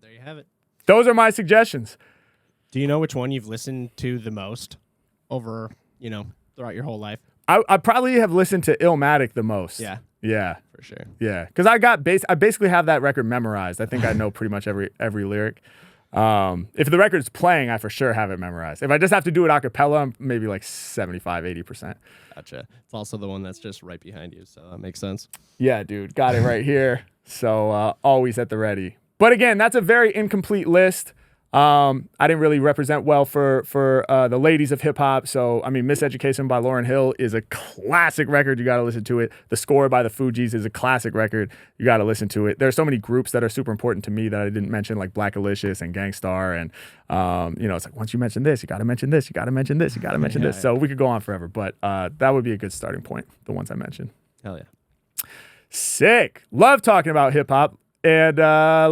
There you have it. those are my suggestions. Do you know which one you've listened to the most over, throughout your whole life? I probably have listened to Illmatic the most. Yeah, Yeah. for sure. Yeah. Because I basically have that record memorized. I think I know pretty much every lyric. If the record's playing, I for sure have it memorized. If I just have to do it a cappella, I'm maybe like 75, 80%. Gotcha. It's also the one that's just right behind you, so that makes sense. Yeah, dude. Got it right here. So always at the ready. But again, that's a very incomplete list. I didn't really represent well for the ladies of hip hop. So, I mean, Miseducation by Lauryn Hill is a classic record. You got to listen to it. The Score by the Fugees is a classic record. You got to listen to it. There are so many groups that are super important to me that I didn't mention, like Black Alicious and Gangstar. And, it's like, once you mention this, you got to mention this, you got to mention this, you got to mention this. So we could go on forever, but that would be a good starting point, the ones I mentioned. Hell yeah. Sick. Love talking about hip hop. And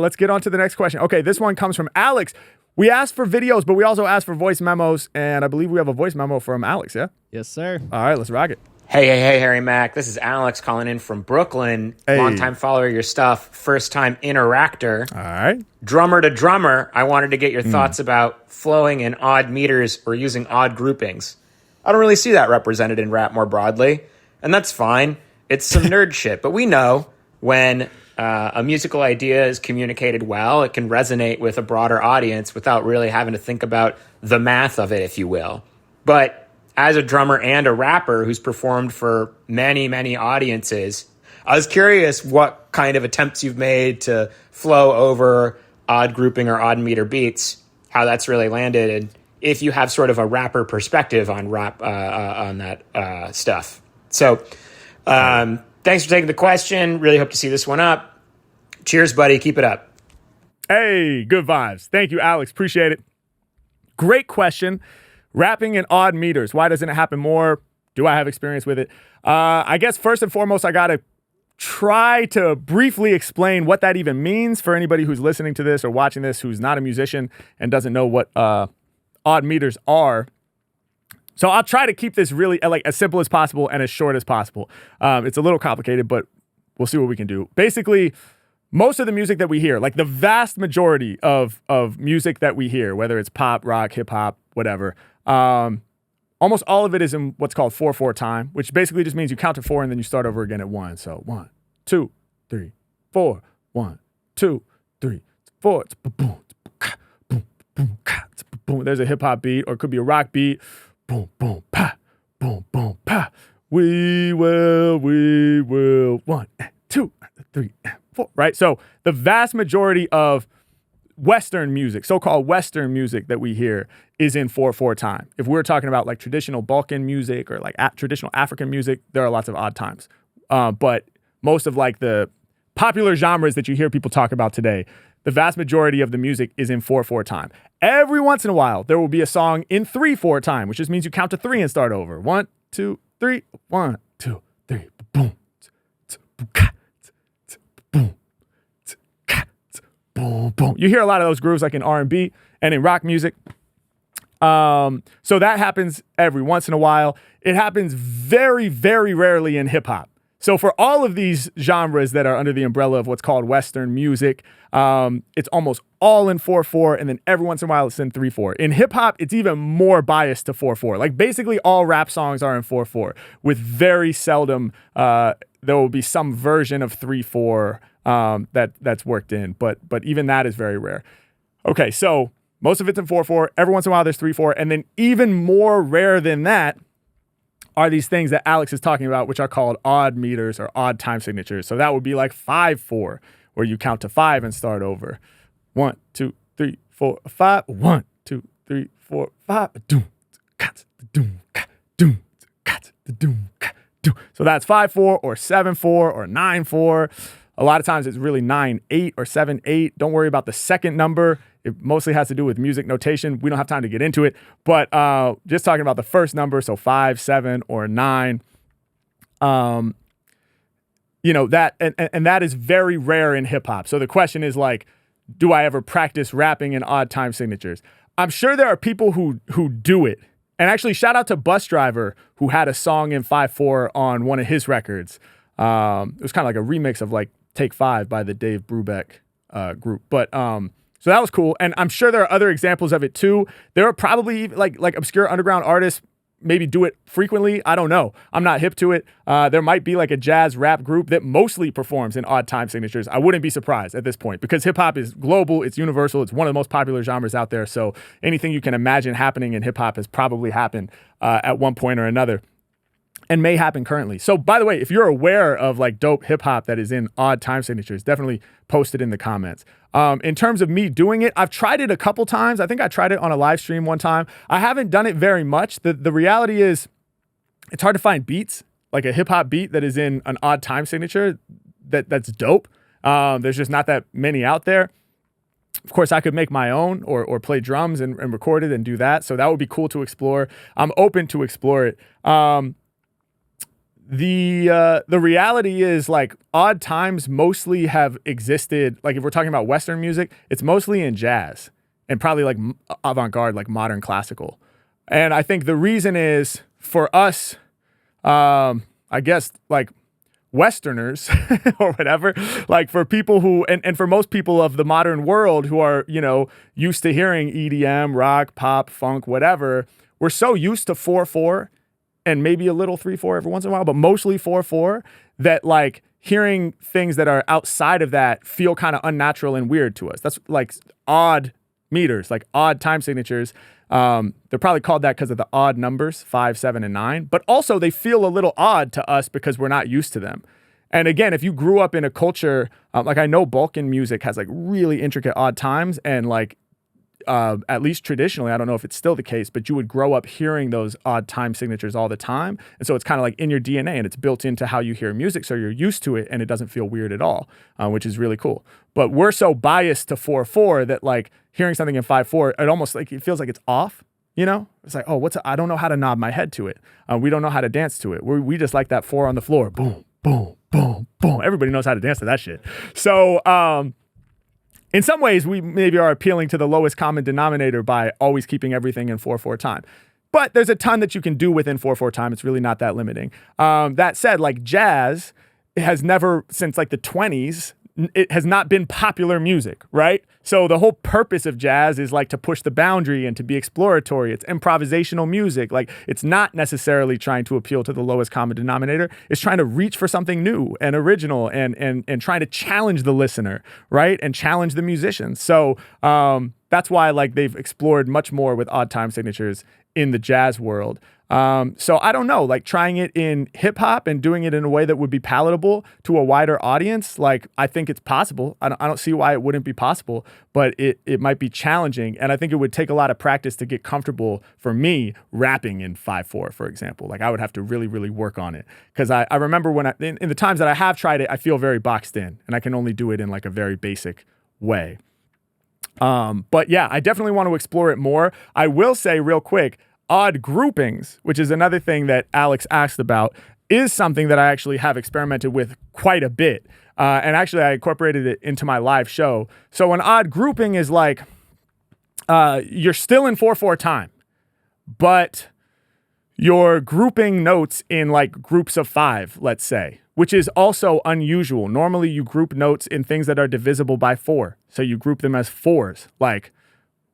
let's get on to the next question. Okay, this one comes from Alex. We asked for videos, but we also asked for voice memos, and I believe we have a voice memo from Alex, yeah? Yes, sir. All right, let's rock it. Hey, Harry Mack. This is Alex calling in from Brooklyn. Hey. Longtime follower of your stuff, first-time interactor. All right. Drummer to drummer, I wanted to get your thoughts about flowing in odd meters or using odd groupings. I don't really see that represented in rap more broadly, and that's fine. It's some nerd shit, but we know when a musical idea is communicated well, it can resonate with a broader audience without really having to think about the math of it, if you will. But as a drummer and a rapper who's performed for many, many audiences, I was curious what kind of attempts you've made to flow over odd grouping or odd meter beats, how that's really landed, and if you have sort of a rapper perspective on rap on that stuff. So thanks for taking the question. Really hope to see this one up. Cheers, buddy. Keep it up. Hey, good vibes. Thank you, Alex. Appreciate it. Great question. Rapping in odd meters. Why doesn't it happen more? Do I have experience with it? I guess first and foremost, I got to try to briefly explain what that even means for anybody who's listening to this or watching this who's not a musician and doesn't know what odd meters are. So I'll try to keep this really like as simple as possible and as short as possible. It's a little complicated, but we'll see what we can do. Basically, most of the music that we hear, like the vast majority of music that we hear, whether it's pop, rock, hip hop, whatever, almost all of it is in what's called 4/4 time, which basically just means you count to 4 and then you start over again at 1. So 1, 2, 3, 4, 1, 2, 3, 4. Boom, boom, boom, boom. There's a hip hop beat, or it could be a rock beat. Boom, boom, pa, boom, boom, pa. We will. 1, 2, 3, 4. Right? So the vast majority of Western music, so-called Western music that we hear is in 4/4 time. If we're talking about like traditional Balkan music or like traditional African music, there are lots of odd times. But most of like the popular genres that you hear people talk about today, the vast majority of the music is in 4/4 time. Every once in a while, there will be a song in 3/4 time, which just means you count to 3 and start over. 1, 2, 3. 1, 2, 3. Boom. Boom. Boom, boom. You hear a lot of those grooves like in R&B and in rock music. So that happens every once in a while. It happens very, very rarely in hip hop. So for all of these genres that are under the umbrella of what's called Western music, it's almost all in 4/4, and then every once in a while it's in 3/4. In hip hop, it's even more biased to 4/4. Like basically all rap songs are in 4/4, with very seldom there will be some version of 3/4 that's worked in, but even that is very rare. Okay, so most of it's in 4/4. Every once in a while there's 3/4, and then even more rare than that are these things that Alex is talking about, which are called odd meters or odd time signatures. So that would be like 5/4, where you count to 5 and start over. 1, 2, 3, 4, 5. 1, 2, 3, 4, 5. So that's 5/4 or 7/4 or 9/4. A lot of times it's really 9/8 or 7/8. Don't worry about the second number. It mostly has to do with music notation. We don't have time to get into it, but just talking about the first number, so 5, 7, or 9. You know, that and that is very rare in hip hop. So the question is like, do I ever practice rapping in odd time signatures? I'm sure there are people who do it. And actually, shout out to Bus Driver, who had a song in 5/4 on one of his records. It was kind of like a remix of like Take 5 by the Dave Brubeck group. But so that was cool. And I'm sure there are other examples of it too. There are probably like obscure underground artists maybe do it frequently. I don't know. I'm not hip to it. There might be like a jazz rap group that mostly performs in odd time signatures. I wouldn't be surprised at this point because hip hop is global. It's universal. It's one of the most popular genres out there. So anything you can imagine happening in hip hop has probably happened at one point or another and may happen currently. So by the way, if you're aware of like dope hip hop that is in odd time signatures, definitely post it in the comments. In terms of me doing it, I've tried it a couple times. I think I tried it on a live stream one time. I haven't done it very much. The reality is it's hard to find beats, like a hip hop beat that is in an odd time signature that's dope. There's just not that many out there. Of course, I could make my own or play drums and record it and do that. So that would be cool to explore. I'm open to explore it. The reality is like odd times mostly have existed. Like if we're talking about Western music, it's mostly in jazz and probably like avant-garde, like modern classical. And I think the reason is for us, I guess like Westerners or whatever, like for people who, and for most people of the modern world who are, you know, used to hearing EDM, rock, pop, funk, whatever, we're so used to 4/4 and maybe a little 3/4 every once in a while, but mostly 4/4, that like hearing things that are outside of that feel kind of unnatural and weird to us. That's like odd meters, like odd time signatures. They're probably called that because of the odd numbers, 5, 7, and 9, but also they feel a little odd to us because we're not used to them. And again, if you grew up in a culture, like I know Balkan music has like really intricate odd times and like, at least traditionally, I don't know if it's still the case, but you would grow up hearing those odd time signatures all the time. And so it's kind of like in your DNA and it's built into how you hear music. So you're used to it and it doesn't feel weird at all, which is really cool. But we're so biased to 4/4 that like hearing something in 5/4, it almost like it feels like it's off, you know? It's like, oh, I don't know how to nod my head to it. We don't know how to dance to it. We just like that 4 on the floor. Boom, boom, boom, boom. Everybody knows how to dance to that shit. So, in some ways, we maybe are appealing to the lowest common denominator by always keeping everything in 4/4 time. But there's a ton that you can do within 4/4 time. It's really not that limiting. That said, like jazz has never, since like the 20s, it has not been popular music, right? So the whole purpose of jazz is like to push the boundary and to be exploratory. It's improvisational music. Like it's not necessarily trying to appeal to the lowest common denominator. It's trying to reach for something new and original and trying to challenge the listener, right? And challenge the musicians. So that's why like they've explored much more with odd time signatures in the jazz world. So I don't know, like trying it in hip hop and doing it in a way that would be palatable to a wider audience. Like I think it's possible. I don't see why it wouldn't be possible, but it might be challenging. And I think it would take a lot of practice to get comfortable for me rapping in 5/4, for example. Like I would have to really, really work on it. Cause I remember when in the times that I have tried it, I feel very boxed in and I can only do it in like a very basic way. But yeah, I definitely want to explore it more. I will say real quick, odd groupings, which is another thing that Alex asked about, is something that I actually have experimented with quite a bit. And actually I incorporated it into my live show. So an odd grouping is like, you're still in 4/4 time, but you're grouping notes in like groups of 5, let's say, which is also unusual. Normally you group notes in things that are divisible by 4. So you group them as 4s, like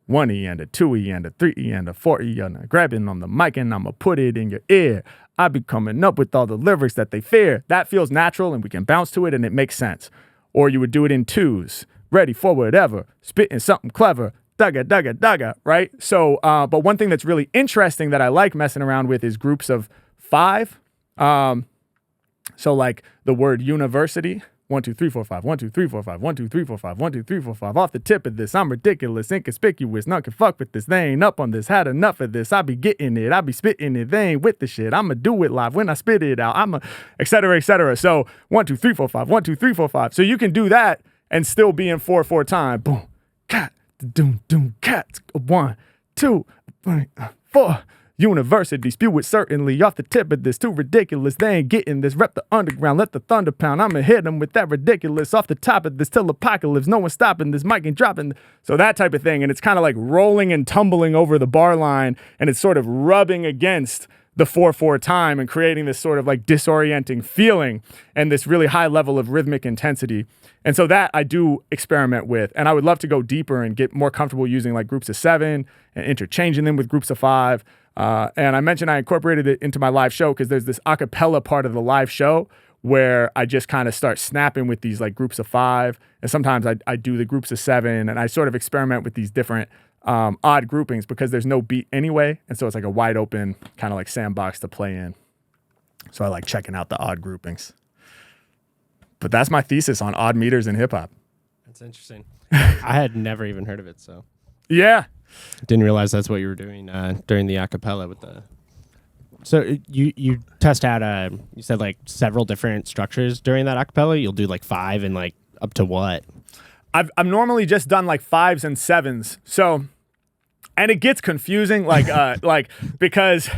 1E and a 2E and a 3E and a 4E and a grabbing on the mic and I'ma put it in your ear. I be coming up with all the lyrics that they fear. That feels natural and we can bounce to it and it makes sense. Or you would do it in 2s, ready for whatever, spitting something clever, dugga, dugga, dugga, right? So, but one thing that's really interesting that I like messing around with is groups of 5. So like the word university, 1, 2, 3, 4, 5, 1, 2, 3, 4, 5, 1, 2, 3, 4, 5, 1, 2, 3, 4, 5. Off the tip of this, I'm ridiculous, inconspicuous, none can fuck with this. They ain't up on this, had enough of this. I be getting it, I be spitting it. They ain't with the shit. I'ma do it live when I spit it out. I'ma, et cetera, et cetera. So 1, 2, 3, 4, 5, 1, 2, 3, 4, 5. So you can do that and still be in 4/4 time. Boom, cat, doom, doom, cat. 1, 2, 3, 4. University, spew it certainly off the tip of this. Too ridiculous, they ain't getting this. Rep the underground, let the thunder pound. I'ma hit them with that ridiculous off the top of this till apocalypse. No one's stopping this, mic ain't dropping. So that type of thing. And it's kind of like rolling and tumbling over the bar line, and it's sort of rubbing against the 4/4 time and creating this sort of like disorienting feeling and this really high level of rhythmic intensity. And so that I do experiment with, and I would love to go deeper and get more comfortable using like groups of 7 and interchanging them with groups of 5. And I mentioned I incorporated it into my live show because there's this a cappella part of the live show where I just kind of start snapping with these like groups of 5. And sometimes I do the groups of 7, and I sort of experiment with these different odd groupings because there's no beat anyway. And so it's like a wide open kind of like sandbox to play in. So I like checking out the odd groupings. But that's my thesis on odd meters in hip hop. That's interesting. I had never even heard of it, so Yeah. didn't realize that's what you were doing during the acapella with the. So you test out you said like several different structures during that acapella. You'll do like 5 and like up to what? I've normally just done like 5s and 7s. So, and it gets confusing, like because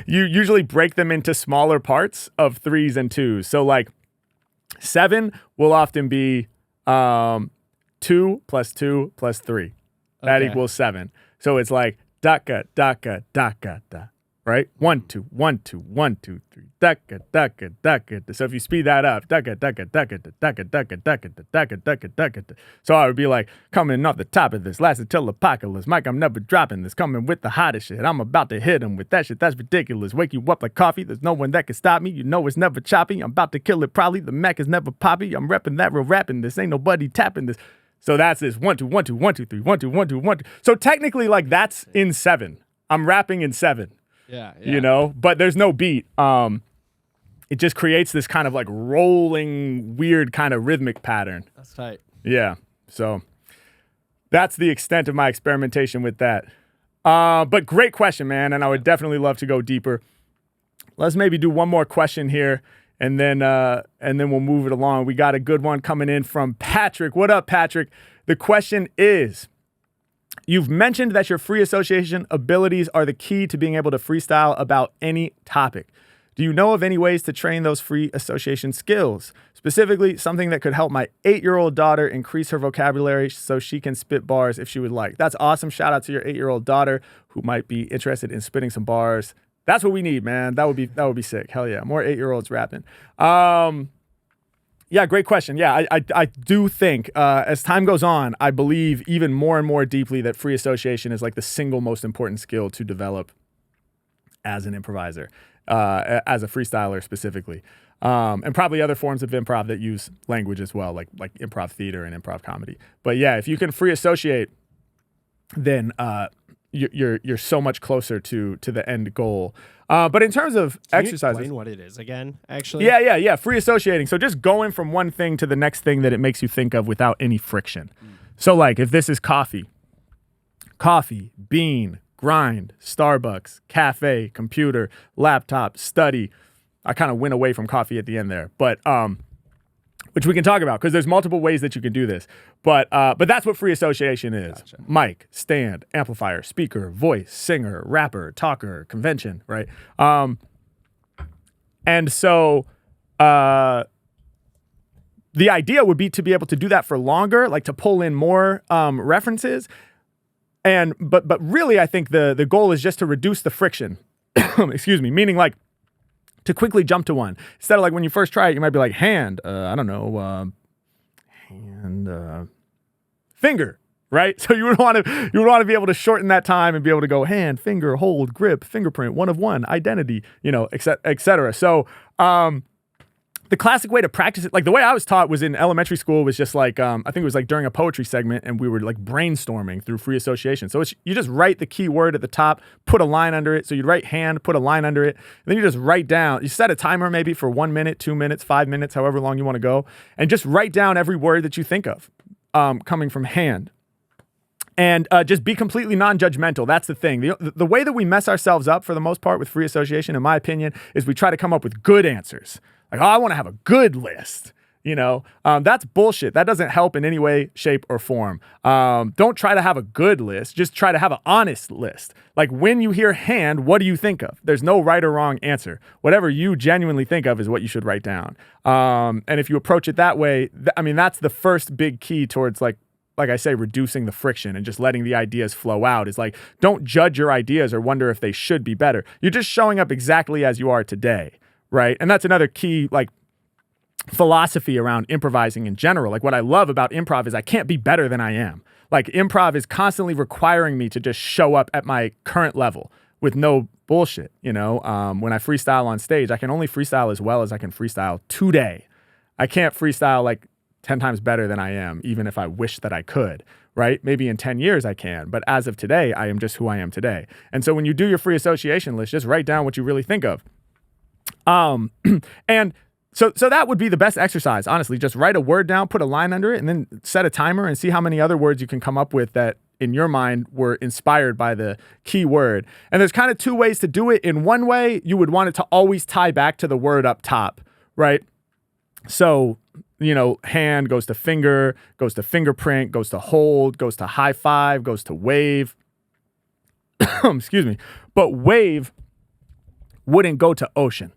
you usually break them into smaller parts of 3s and 2s. So like 7 will often be 2 plus 2 plus 3. That Okay. equals 7. So it's like daka daka daka da. Right? 1 2 1 2 1 2 3 daka daka daka. So if you speed that up, daka daka daka daka daka daka daka daka daka. So I would be like, coming off the top of this, lasted till apocalypse. Mike, I'm never dropping this. Coming with the hottest shit. I'm about to hit him with that shit. That's ridiculous. Wake you up like coffee. There's no one that can stop me. You know it's never choppy. I'm about to kill it probably. The Mack is never poppy. I'm repping that real rapping this. Ain't nobody tapping this. So that's this 1 2 1 2 1 2 3 1 2 1 2 1 2. So technically, like that's in 7. I'm rapping in 7. Yeah. You know, but there's no beat. It just creates this kind of like rolling, weird kind of rhythmic pattern. That's tight. Yeah. So that's the extent of my experimentation with that. But great question, man. And I would definitely love to go deeper. Let's maybe do one more question here, and then we'll move it along. We got a good one coming in from Patrick. What up, Patrick? The question is, you've mentioned that your free association abilities are the key to being able to freestyle about any topic. Do you know of any ways to train those free association skills? Specifically, something that could help my 8-year-old daughter increase her vocabulary so she can spit bars if she would like. That's awesome. Shout out to your 8-year-old daughter who might be interested in spitting some bars. That's what we need, man. That would be sick. Hell yeah. More 8-year-olds rapping. Yeah, great question. Yeah, I do think as time goes on, I believe even more and more deeply that free association is like the single most important skill to develop as an improviser, as a freestyler specifically, and probably other forms of improv that use language as well, like improv theater and improv comedy. But yeah, if you can free associate, then you're so much closer to the end goal. But in terms of Can you exercises, explain what it is again? Actually, yeah, free associating. So just going from one thing to the next thing that it makes you think of without any friction. So like if this is coffee, bean, grind, Starbucks, cafe, computer, laptop, study. I kind of went away from coffee at the end there, but which we can talk about because there's multiple ways that you can do this. But that's what free association is. Gotcha. Mic, stand, amplifier, speaker, voice, singer, rapper, talker, convention, right? And so the idea would be to be able to do that for longer, like to pull in more references. But really, I think the goal is just to reduce the friction. Excuse me, meaning like to quickly jump to one. Instead of like when you first try it, you might be like hand, finger, right? So you would want to be able to shorten that time and be able to go hand, finger, hold, grip, fingerprint, 1 of 1, identity, et cetera. So the classic way to practice it, like the way I was taught was in elementary school, was just like, I think it was like during a poetry segment and we were like brainstorming through free association. So you just write the key word at the top, put a line under it. So you'd write hand, put a line under it. And then you just write down, you set a timer maybe for 1 minute, 2 minutes, 5 minutes, however long you want to go. And just write down every word that you think of coming from hand. And just be completely non-judgmental. That's the thing. The way that we mess ourselves up for the most part with free association, in my opinion, is we try to come up with good answers. Like, oh, I want to have a good list. That's bullshit. That doesn't help in any way, shape, or form. Don't try to have a good list. Just try to have an honest list. Like when you hear hand, what do you think of? There's no right or wrong answer. Whatever you genuinely think of is what you should write down. And if you approach it that way, that's the first big key towards like I say, reducing the friction and just letting the ideas flow out. Is like, don't judge your ideas or wonder if they should be better. You're just showing up exactly as you are today, right? And that's another key, like, philosophy around improvising in general. Like, what I love about improv is I can't be better than I am. Like, improv is constantly requiring me to just show up at my current level with no bullshit, When I freestyle on stage, I can only freestyle as well as I can freestyle today. I can't freestyle like 10 times better than I am, even if I wish that I could, right? Maybe in 10 years I can, but as of today, I am just who I am today. And so when you do your free association list, just write down what you really think of. And so that would be the best exercise, honestly. Just write a word down, put a line under it, and then set a timer and see how many other words you can come up with that in your mind were inspired by the key word. And there's kind of two ways to do it. In one way, you would want it to always tie back to the word up top, right? So, hand goes to finger, goes to fingerprint, goes to hold, goes to high five, goes to wave. Excuse me. But wave wouldn't go to ocean,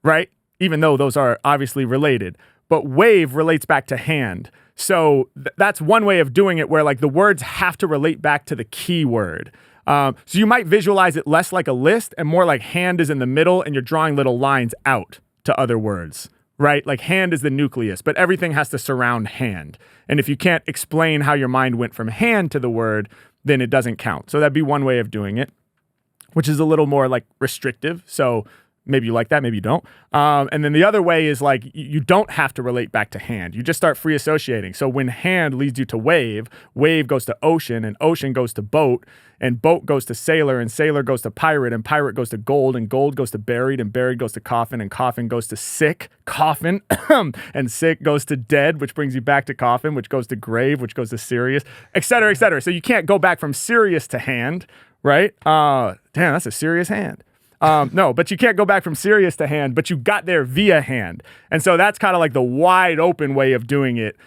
right? Even though those are obviously related. But wave relates back to hand. So that's one way of doing it where like the words have to relate back to the key word. So you might visualize it less like a list and more like hand is in the middle and you're drawing little lines out to other words. Right? Like hand is the nucleus, but everything has to surround hand. And if you can't explain how your mind went from hand to the word, then it doesn't count. So that'd be one way of doing it, which is a little more like restrictive. So maybe you like that, maybe you don't. And then the other way is like you don't have to relate back to hand. You just start free associating. So when hand leads you to wave, wave goes to ocean, and ocean goes to boat, and boat goes to sailor, and sailor goes to pirate, and pirate goes to gold, and gold goes to buried, and buried goes to coffin, and coffin goes to sick, coffin, and sick goes to dead, which brings you back to coffin, which goes to grave, which goes to serious, et cetera, et cetera. So you can't go back from serious to hand, right? Damn, that's a serious hand. No, but you can't go back from serious to hand, but you got there via hand. And so that's kind of like the wide open way of doing it,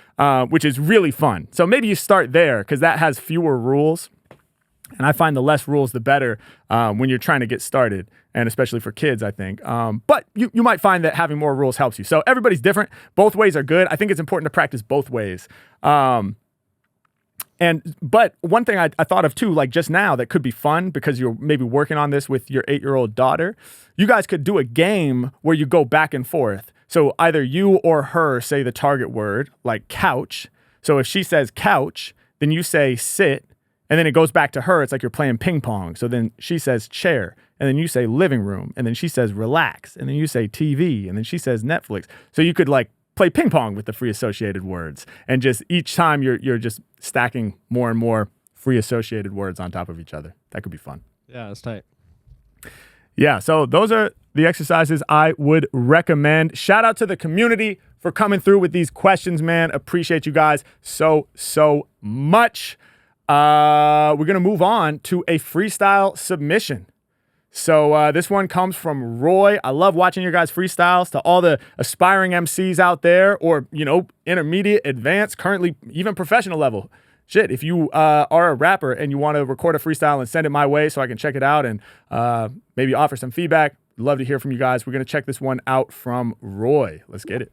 which is really fun. So maybe you start there because that has fewer rules. And I find the less rules, the better when you're trying to get started, and especially for kids, I think. But you might find that having more rules helps you. So everybody's different. Both ways are good. I think it's important to practice both ways. But one thing I thought of too, like just now, that could be fun because you're maybe working on this with your 8-year-old daughter. You guys could do a game where you go back and forth. So either you or her say the target word, like couch. So if she says couch, then you say sit, and then it goes back to her. It's like you're playing ping pong. So then she says chair, and then you say living room, and then she says relax, and then you say TV, and then she says Netflix. So you could like play ping pong with the free associated words, and just each time you're just stacking more and more free associated words on top of each other. That could be fun. Yeah, that's tight. Yeah, so those are the exercises I would recommend. Shout out to the community for coming through with these questions, man. Appreciate you guys so much. We're going to move on to a freestyle submission. So this one comes from Roy. I love watching your guys' freestyles. To all the aspiring MCs out there, or, intermediate, advanced, currently even professional level. Shit, if you are a rapper and you want to record a freestyle and send it my way so I can check it out and maybe offer some feedback, love to hear from you guys. We're going to check this one out from Roy. Let's get it.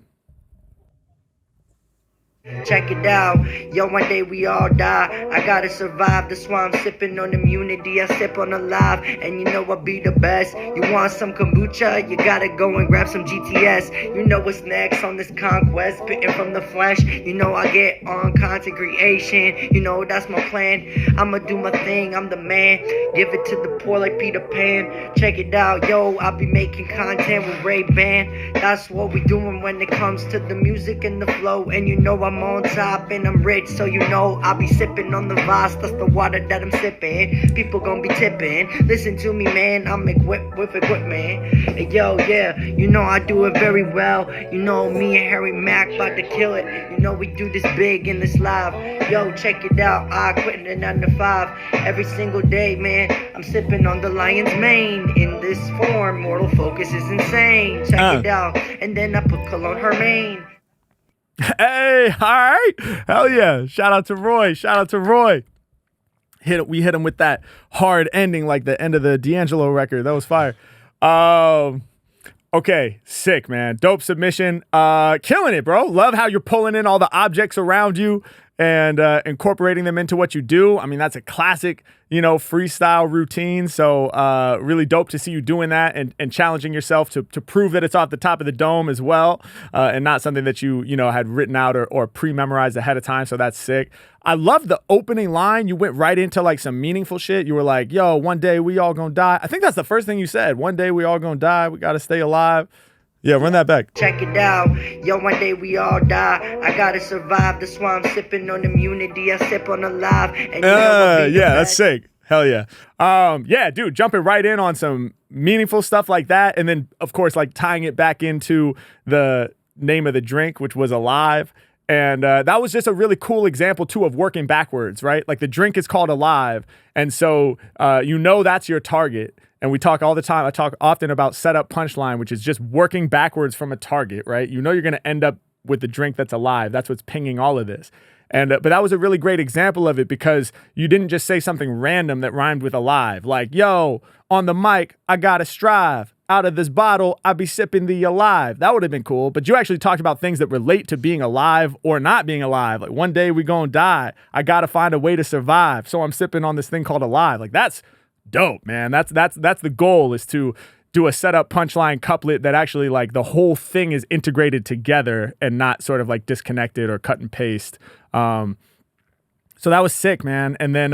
Check it out, yo, one day we all die. I gotta survive, that's why I'm sipping on immunity. I sip on alive, and you know I be the best. You want some kombucha? You gotta go and grab some GTS. You know what's next on this conquest, spitting from the flesh. You know I get on content creation. You know that's my plan. I'ma do my thing, I'm the man. Give it to the poor like Peter Pan. Check it out, yo, I'll be making content with Ray-Ban. That's what we doing when it comes to the music and the flow. And you know I'm on top and I'm rich, so you know I'll be sipping on the Voss. That's the water that I'm sipping. People gonna be tipping. Listen to me, man, I'm equipped with equipment. Hey, yo, yeah, you know I do it very well. You know me and Harry Mack about to kill it. You know we do this big in this live. Yo, check it out, I quit the 9 to 5 every single day, man. I'm sipping on the lion's mane in this form. Mortal focus is insane. Check it out, and then I put cologne her mane. Hey, all right. Hell yeah. Shout out to Roy. We hit him with that hard ending like the end of the D'Angelo record. That was fire. Okay, sick, man. Dope submission. Killing it, bro. Love how you're pulling in all the objects around you and incorporating them into what you do. I mean, that's a classic, freestyle routine. So really dope to see you doing that and challenging yourself to prove that it's off the top of the dome as well, and not something that you had written out or pre-memorized ahead of time. So that's sick. I love the opening line. You went right into like some meaningful shit. You were like, yo, one day we all gonna die. I think that's the first thing you said. One day we all gonna die. We gotta stay alive. Yeah, run that back. Check it out, yo, one day we all die. I gotta survive, that's why I'm sipping on immunity. I sip on alive, and yeah, that's sick. Hell yeah. Yeah, dude, jumping right in on some meaningful stuff like that. And then, of course, like tying it back into the name of the drink, which was Alive. And that was just a really cool example, too, of working backwards, right? Like the drink is called Alive. And so that's your target. And we talk all the time. I talk often about setup punchline, which is just working backwards from a target, right? You're going to end up with the drink that's alive. That's what's pinging all of this. And but that was a really great example of it because you didn't just say something random that rhymed with alive. Like, yo, on the mic, I gotta strive. Out of this bottle, I be sipping the alive. That would have been cool. But you actually talked about things that relate to being alive or not being alive. Like one day we gonna die. I gotta find a way to survive. So I'm sipping on this thing called alive. Like that's dope, man. That's the goal, is to do a setup punchline couplet that actually like the whole thing is integrated together and not sort of like disconnected or cut and paste. So that was sick, man. And then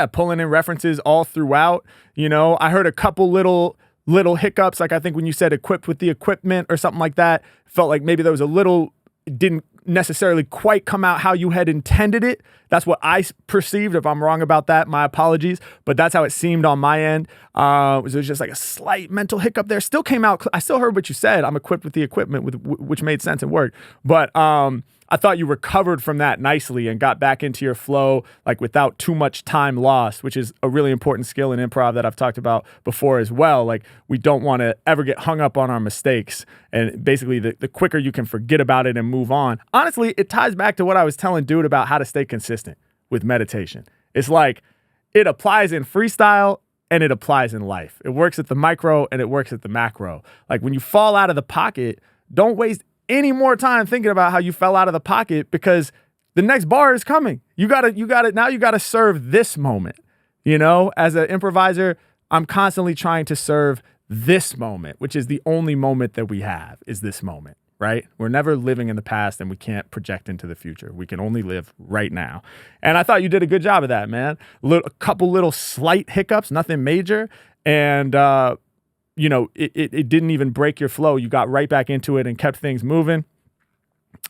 pulling in references all throughout. I heard a couple little hiccups, like I think when you said equipped with the equipment or something like that, felt like maybe there was a little, didn't necessarily quite come out how you had intended it. That's what I perceived. If I'm wrong about that, my apologies. But that's how it seemed on my end. It was just like a slight mental hiccup there. Still came out. I still heard what you said. I'm equipped with the equipment, which made sense and worked. But I thought you recovered from that nicely and got back into your flow, like without too much time lost, which is a really important skill in improv that I've talked about before as well. Like we don't want to ever get hung up on our mistakes. And basically the quicker you can forget about it and move on. Honestly, it ties back to what I was telling Dude about how to stay consistent with meditation. It's like it applies in freestyle and it applies in life. It works at the micro and it works at the macro. Like when you fall out of the pocket, don't waste any more time thinking about how you fell out of the pocket, because the next bar is coming. You gotta serve this moment. As an improviser, I'm constantly trying to serve this moment, which is the only moment that we have, is this moment, right? We're never living in the past and we can't project into the future. We can only live right now. And I thought you did a good job of that, man. A couple little slight hiccups, nothing major. And, it didn't even break your flow. You got right back into it and kept things moving.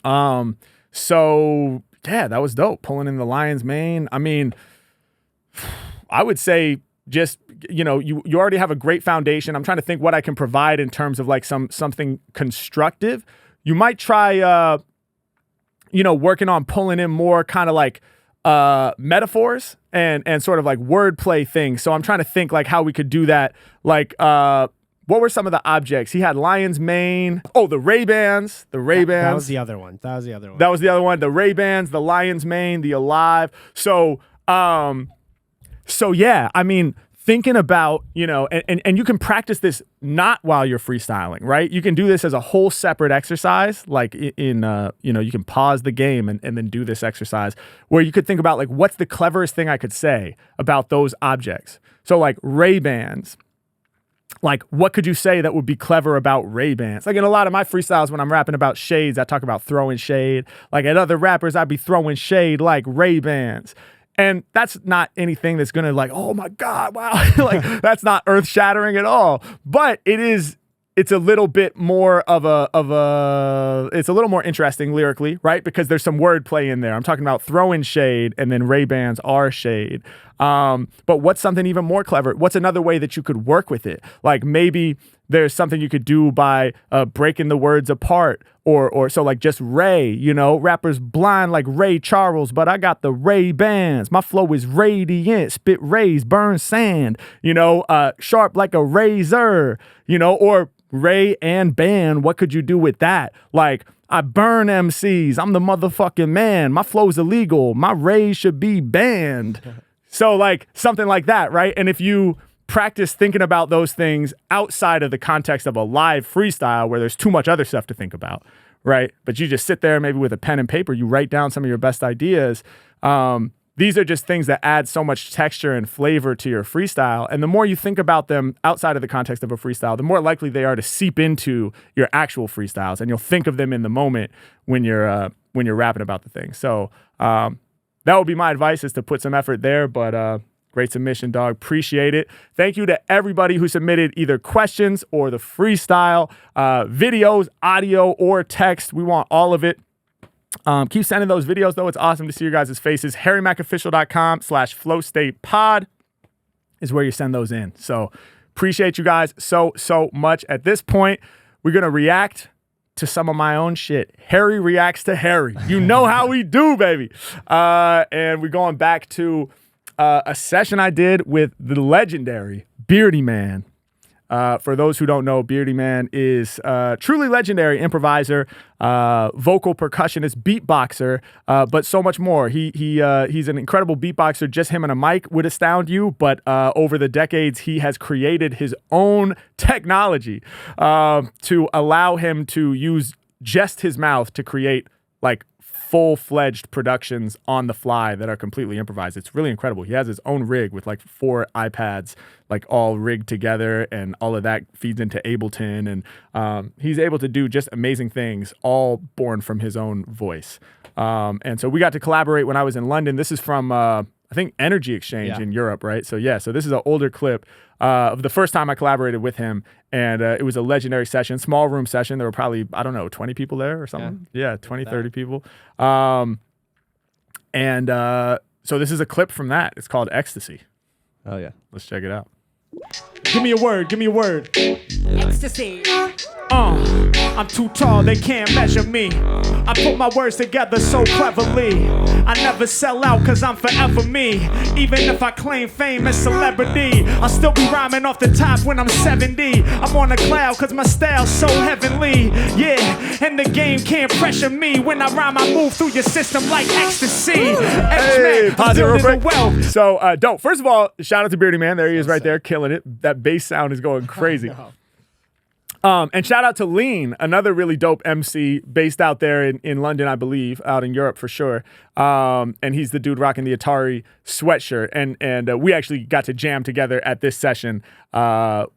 So yeah, that was dope. Pulling in the lion's mane. I mean, I would say just, you already have a great foundation. I'm trying to think what I can provide in terms of like something constructive. You might try, working on pulling in more kind of like metaphors and sort of like wordplay things. So I'm trying to think like how we could do that. Like, what were some of the objects? He had lion's mane. Oh, the Ray-Bans. The Ray-Bans. That was the other one. That was the other one. The Ray-Bans, the lion's mane, the alive. So yeah, I mean, thinking about, and you can practice this not while you're freestyling, right? You can do this as a whole separate exercise, like you can pause the game and then do this exercise where you could think about like, what's the cleverest thing I could say about those objects? So like Ray-Bans. Like, what could you say that would be clever about Ray-Bans? Like in a lot of my freestyles, when I'm rapping about shades, I talk about throwing shade. Like at other rappers, I'd be throwing shade like Ray-Bans. And that's not anything that's going to like, oh my God, wow. Like that's not earth shattering at all. But it's a little bit more it's a little more interesting lyrically, right? Because there's some wordplay in there. I'm talking about throwing shade and then Ray-Bans are shade. But what's something even more clever? What's another way that you could work with it? Like maybe there's something you could do by breaking the words apart or so like just Ray, rappers blind like Ray Charles, but I got the Ray-Bans. My flow is radiant, spit rays, burn sand, sharp like a razor, or Ray and band, what could you do with that? Like I burn MCs. I'm the motherfucking man. My flow's illegal. My rays should be banned. So like something like that, right? And if you practice thinking about those things outside of the context of a live freestyle where there's too much other stuff to think about, right? But you just sit there maybe with a pen and paper, you write down some of your best ideas. These are just things that add so much texture and flavor to your freestyle. And the more you think about them outside of the context of a freestyle, the more likely they are to seep into your actual freestyles. And you'll think of them in the moment when you're rapping about the thing. So that would be my advice, is to put some effort there. But great submission, dog. Appreciate it. Thank you to everybody who submitted either questions or the freestyle, videos, audio, or text. We want all of it. Keep sending those videos, though. It's awesome to see your guys' faces. harrymackofficial.com/flowstatepod is where you send those in. So appreciate you guys so much. At this point, we're going to react to some of my own shit. Harry reacts to Harry. You know how we do, baby. And we're going back to a session I did with the legendary Beardyman. For those who don't know, Beardyman is a truly legendary improviser, vocal percussionist, beatboxer, but so much more. He's an incredible beatboxer. Just him and a mic would astound you, but over the decades, he has created his own technology to allow him to use just his mouth to create like full-fledged productions on the fly that are completely improvised. It's really incredible. He has his own rig with like 4 iPads, like all rigged together, and all of that feeds into Ableton. And he's able to do just amazing things, all born from his own voice. And so we got to collaborate when I was in London. This is from, I think, Energy Exchange in Europe, right? So so this is an older clip of the first time I collaborated with him. And it was a legendary session, small room session. There were probably, I don't know, 20 people there or something. Yeah, 20, 30 people. So this is a clip from that. It's called Ecstasy. Oh, yeah. Let's check it out. Give me a word, give me a word. Ecstasy. I'm too tall, they can't measure me. I put my words together so cleverly. I never sell out cause I'm forever me. Even if I claim fame and celebrity, I'll still be rhyming off the top when I'm 70. I'm on a cloud cause my style's so heavenly. Yeah, and the game can't pressure me. When I rhyme, I move through your system like ecstasy. Hey, pause it real quick. Wealth. So dope. First of all, shout out to Beardyman. There he is right there, killing it. That bass sound is going crazy. And shout out to Lean, another really dope MC based out there in London, I believe, out in Europe for sure. And he's the dude rocking the Atari sweatshirt. And we actually got to jam together at this session,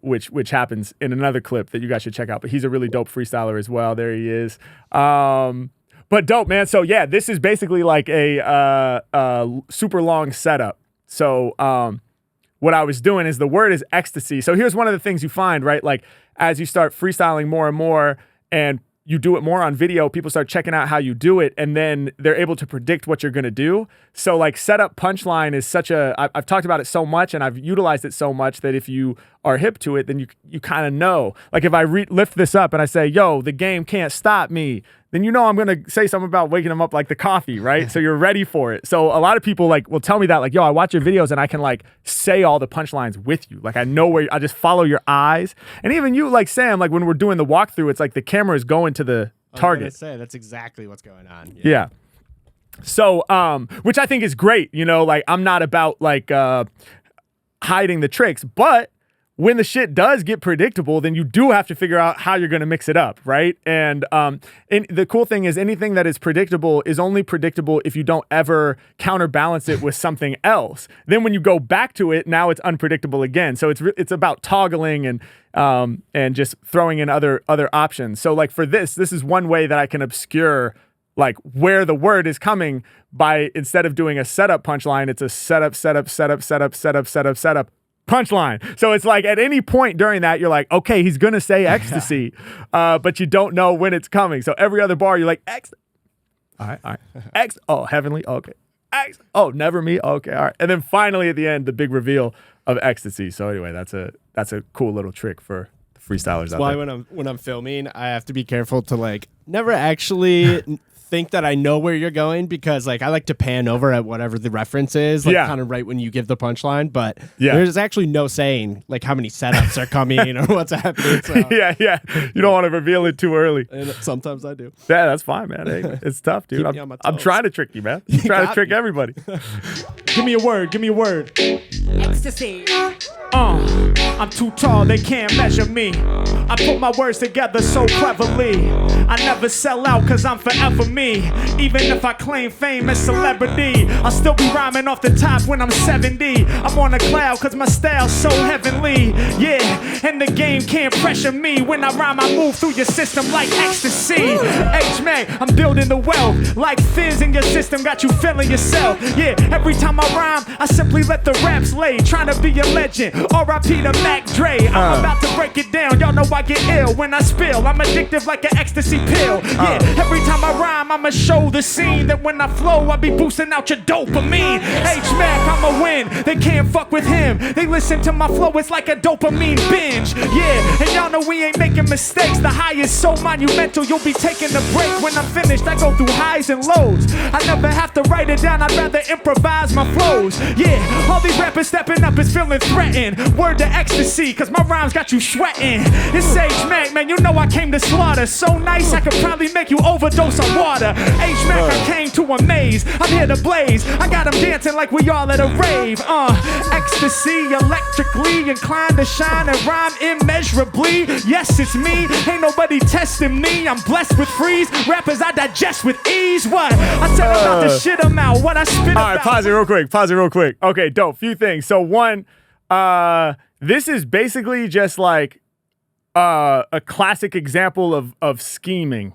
which happens in another clip that you guys should check out. But he's a really dope freestyler as well. There he is. But dope, man. So yeah, this is basically like a super long setup. So what I was doing is, the word is ecstasy. So here's one of the things you find, right? Like, as you start freestyling more and more and you do it more on video, people start checking out how you do it, and then they're able to predict what you're going to do. So like setup punchline is such I've talked about it so much and I've utilized it so much that if you are hip to it, then you kind of know. Like if I lift this up and I say, yo, the game can't stop me, then you know I'm going to say something about waking them up like the coffee, right? So you're ready for it. So a lot of people like will tell me that, like, yo, I watch your videos and I can like say all the punchlines with you. Like I know where, I just follow your eyes. And even you, like Sam, like when we're doing the walkthrough, it's like the camera is going to the target. I was gonna say, that's exactly what's going on. Yeah. So, which I think is great, you know, like I'm not about like hiding the tricks, but when the shit does get predictable, then you do have to figure out how you're going to mix it up, right? And the cool thing is anything that is predictable is only predictable if you don't ever counterbalance it with something else. Then when you go back to it, now it's unpredictable again. So it's about toggling and just throwing in other options. So like for this is one way that I can obscure like where the word is coming by, instead of doing a setup punchline, it's a setup punchline. So it's like at any point during that, you're like, okay, he's going to say ecstasy, but you don't know when it's coming. So every other bar, you're like, all right. Oh, heavenly. Okay. Oh, never me. Okay. All right. And then finally at the end, the big reveal of ecstasy. So anyway, that's a cool little trick for freestylers out Why there. when I'm filming, I have to be careful to like never actually think that I know where you're going because like I like to pan over at whatever the reference is, like kind of right when you give the punchline. But there's actually no saying like how many setups are coming or what's happening. So. Yeah. You don't want to reveal it too early. And sometimes I do. Yeah, that's fine, man. Hey, it's tough, dude. I'm trying to trick you, man. I'm trying to trick everybody. Give me a word. Ecstasy. I'm too tall, they can't measure me. I put my words together so cleverly. I never sell out cause I'm forever me. Even if I claim fame and celebrity, I'll still be rhyming off the top when I'm 70. I'm on a cloud cause my style's so heavenly. Yeah, and the game can't pressure me. When I rhyme, I move through your system like ecstasy. H-Mack, I'm building the wealth. Like fizz in your system, got you feeling yourself. Yeah, every time I rhyme, I simply let the raps lay. Trying to be a legend, R.I.P. to Mack Dre. I'm about to break it down, y'all know I get ill when I spill. I'm addictive like an ecstasy pill. Yeah, every time I rhyme, I'ma show the scene that when I flow, I be boosting out your dopamine. H-Mack, I'ma win, they can't fuck with him. They listen to my flow, it's like a dopamine binge. Yeah, and y'all know we ain't making mistakes. The high is so monumental, you'll be taking a break. When I'm finished, I go through highs and lows. I never have to write it down, I'd rather improvise my flows. Yeah, all these rappers stepping up is feeling threatened. Word to ecstasy, cause my rhymes got you sweating. It's H-Mack, man, you know I came to slaughter. So nice, I could probably make you overdose on water. H-Mack, I came to amaze. I'm here to blaze. I got them dancing like we all at a rave. Ecstasy, electrically inclined to shine and rhyme immeasurably. Yes, it's me, ain't nobody testing me. I'm blessed with freeze, rappers I digest with ease. What? I said about the shit I'm out, what I spit about. All right, pause it real quick. Okay, dope, few things. So one, this is basically just like a classic example of scheming.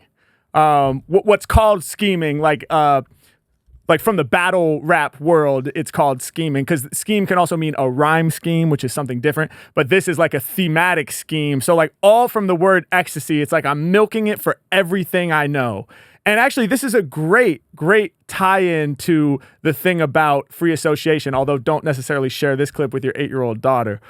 What's called scheming, like from the battle rap world, it's called scheming, because scheme can also mean a rhyme scheme, which is something different. But this is like a thematic scheme. So like all from the word ecstasy, it's like I'm milking it for everything I know. And actually, this is a great tie-in to the thing about free association, although don't necessarily share this clip with your 8-year-old daughter.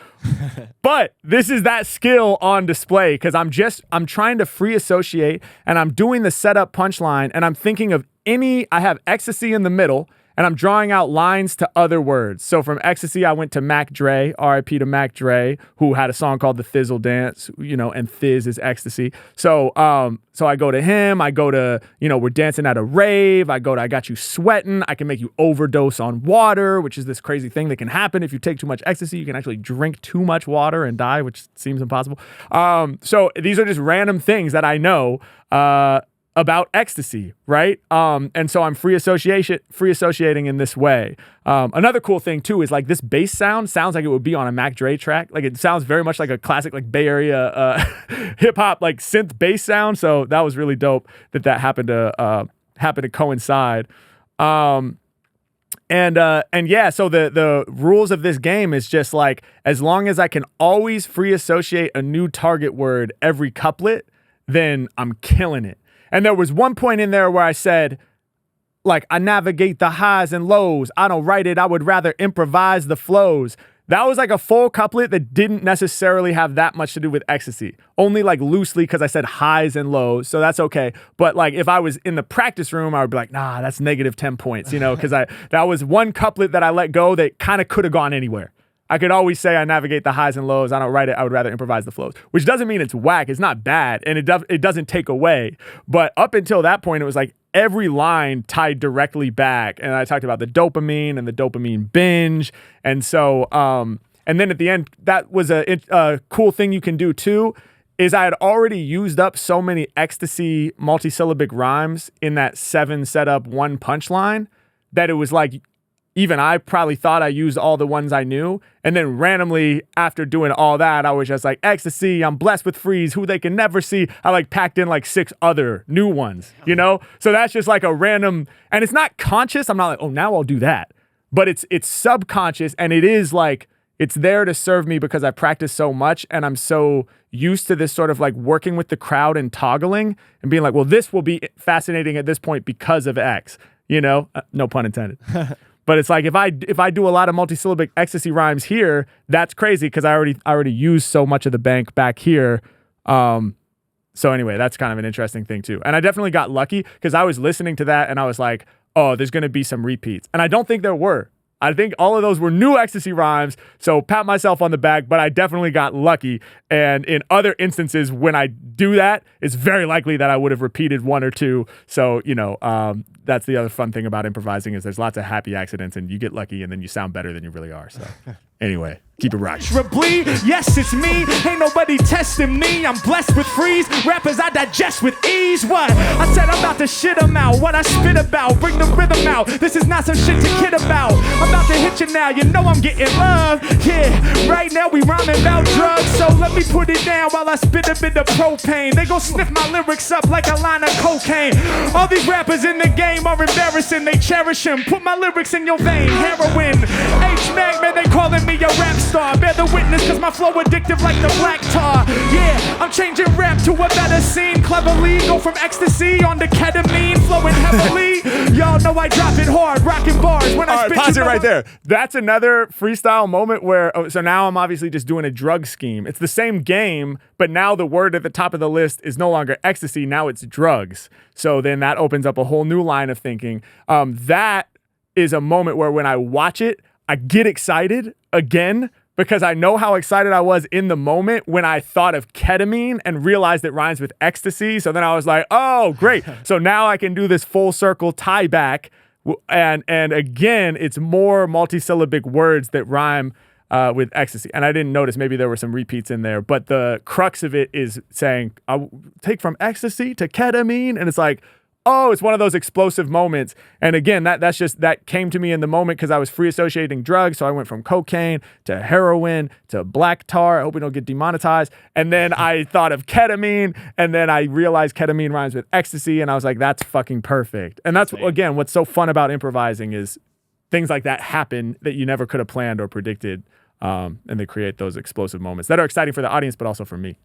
But this is that skill on display, because I'm trying to free associate, and I'm doing the setup punchline, and I'm thinking of I have ecstasy in the middle, and I'm drawing out lines to other words. So from ecstasy, I went to Mack Dre, R.I.P. to Mack Dre, who had a song called The Thizzle Dance, and Fizz is ecstasy. So I go to him, I go to, we're dancing at a rave, I got you sweating, I can make you overdose on water, which is this crazy thing that can happen if you take too much ecstasy. You can actually drink too much water and die, which seems impossible. So these are just random things that I know, about ecstasy, right? And so I'm free associating in this way. Another cool thing too is like this bass sounds like it would be on a Mack Dre track. Like it sounds very much like a classic like Bay Area hip hop like synth bass sound. So that was really dope that happened to coincide. And yeah, so the rules of this game is just like, as long as I can always free associate a new target word every couplet, then I'm killing it. And there was one point in there where I said, like, I navigate the highs and lows. I don't write it. I would rather improvise the flows. That was like a full couplet that didn't necessarily have that much to do with ecstasy. Only like loosely, because I said highs and lows. So that's okay. But like if I was in the practice room, I would be like, nah, that's negative 10 points, because that was one couplet that I let go that kind of could have gone anywhere. I could always say I navigate the highs and lows. I don't write it. I would rather improvise the flows, which doesn't mean it's whack. It's not bad, and it doesn't take away. But up until that point, it was like every line tied directly back. And I talked about the dopamine and the dopamine binge. And so, and then at the end, that was a cool thing you can do too, is I had already used up so many ecstasy multisyllabic rhymes in that 7 setup 1 punchline that it was like, even I probably thought I used all the ones I knew. And then randomly, after doing all that, I was just like, ecstasy, I'm blessed with freeze, who they can never see. I like packed in like 6 other new ones, So that's just like a random, and it's not conscious. I'm not like, oh, now I'll do that. But it's subconscious, and it is like, it's there to serve me because I practice so much, and I'm so used to this sort of like working with the crowd and toggling and being like, well, this will be fascinating at this point because of X, no pun intended. But it's like if I do a lot of multisyllabic ecstasy rhymes here, that's crazy because I already used so much of the bank back here. So anyway, that's kind of an interesting thing too. And I definitely got lucky because I was listening to that and I was like, oh, there's going to be some repeats. And I don't think there were. I think all of those were new ecstasy rhymes. So pat myself on the back, but I definitely got lucky. And in other instances, when I do that, it's very likely that I would have repeated one or two. So, that's the other fun thing about improvising is there's lots of happy accidents and you get lucky and then you sound better than you really are. So anyway, keep it rocking. Yes, it's me. Ain't nobody testing me. I'm blessed with freeze. Rappers I digest with ease. What? I said I'm about to shit them out. What I spit about. Bring the rhythm out. This is not some shit to kid about. I'm about to hit you now. You know I'm getting love. Yeah, right now we rhyming about drugs. So let me put it down while I spit a bit of propane. They gon' sniff my lyrics up like a line of cocaine. All these rappers in the game are embarrassing. They cherish him. Put my lyrics in your vein. Heroin. H-Mack, man, they calling me a rap star. Bear the witness, cause my flow addictive like the black tar. Yeah, I'm changing rap to a better scene. Cleverly, go from ecstasy on to ketamine. Flowing heavily. Y'all know I drop it hard. Rocking bars when I spit. Pause it right there. That's another freestyle moment where, so now I'm obviously just doing a drug scheme. It's the same game, but now the word at the top of the list is no longer ecstasy. Now it's drugs. So then that opens up a whole new line of thinking. That is a moment where when I watch it, I get excited again because I know how excited I was in the moment when I thought of ketamine and realized it rhymes with ecstasy. So then I was like, oh, great. So now I can do this full circle tie back. And again, it's more multisyllabic words that rhyme with ecstasy. And I didn't notice, maybe there were some repeats in there, but the crux of it is saying, I'll take from ecstasy to ketamine. And it's like, oh, it's one of those explosive moments. And again, that came to me in the moment because I was free associating drugs. So I went from cocaine to heroin to black tar. I hope we don't get demonetized. And then I thought of ketamine. And then I realized ketamine rhymes with ecstasy. And I was like, that's fucking perfect. And that's, again, what's so fun about improvising is things like that happen that you never could have planned or predicted. And they create those explosive moments that are exciting for the audience, but also for me.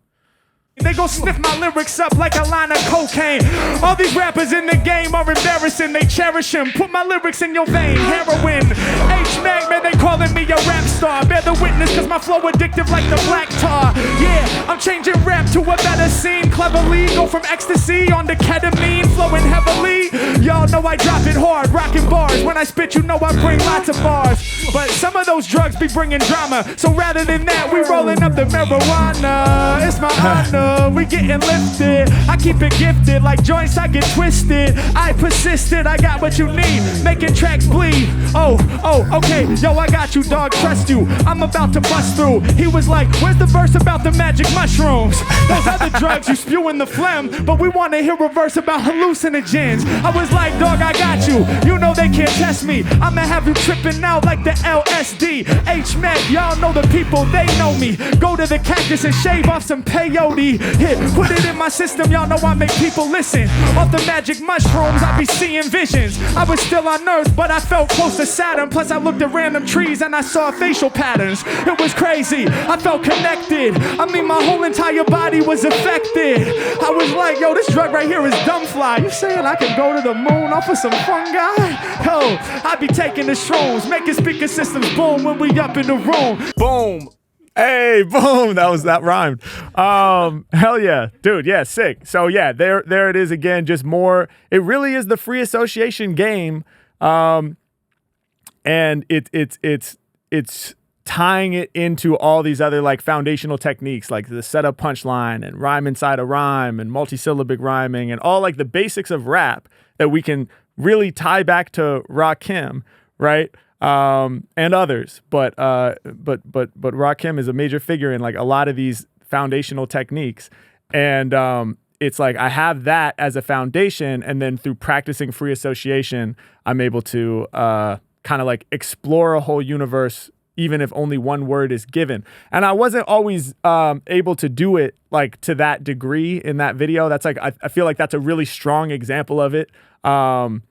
They gon' sniff my lyrics up like a line of cocaine. All these rappers in the game are embarrassing. They cherish him. Put my lyrics in your vein. Heroin. H-Mack, man, they calling me a rap star. Bear the witness, cause my flow addictive like the black tar. Yeah, I'm changing rap to a better scene. Cleverly, go from ecstasy on to ketamine. Flowing heavily. Y'all know I drop it hard. Rocking bars. When I spit, you know I bring lots of bars. But some of those drugs be bringing drama. So rather than that, we rolling up the marijuana. It's my honor. We getting lifted. I keep it gifted like joints. I get twisted. I persisted. I got what you need. Making tracks bleed. Oh, okay. Yo, I got you, dog. Trust you. I'm about to bust through. He was like, "Where's the verse about the magic mushrooms? Those other drugs you spewing the phlegm, but we want to hear a verse about hallucinogens." I was like, "Dog, I got you. You know they can't test me. I'ma have you tripping out like the LSD." H-Mack, y'all know the people. They know me. Go to the cactus and shave off some peyote. Hit, put it in my system, y'all know I make people listen. Off the magic mushrooms, I be seeing visions. I was still on Earth, but I felt close to Saturn. Plus I looked at random trees and I saw facial patterns. It was crazy, I felt connected. I mean, my whole entire body was affected. I was like, yo, this drug right here is dumb fly. You saying I can go to the moon off of some fungi? Yo, I be taking the shrooms, making speaker systems boom when we up in the room. Boom. Hey, boom. That rhymed. Hell yeah. Dude, yeah, sick. So yeah, there it is again, just more. It really is the free association game. And it's tying it into all these other like foundational techniques like the setup punchline and rhyme inside a rhyme and multisyllabic rhyming and all like the basics of rap that we can really tie back to Rakim, right? And others, but Rakim is a major figure in like a lot of these foundational techniques. And it's like I have that as a foundation, and then through practicing free association, I'm able to kind of like explore a whole universe, even if only one word is given. And I wasn't always able to do it like to that degree in that video. That's like I feel like that's a really strong example of it. And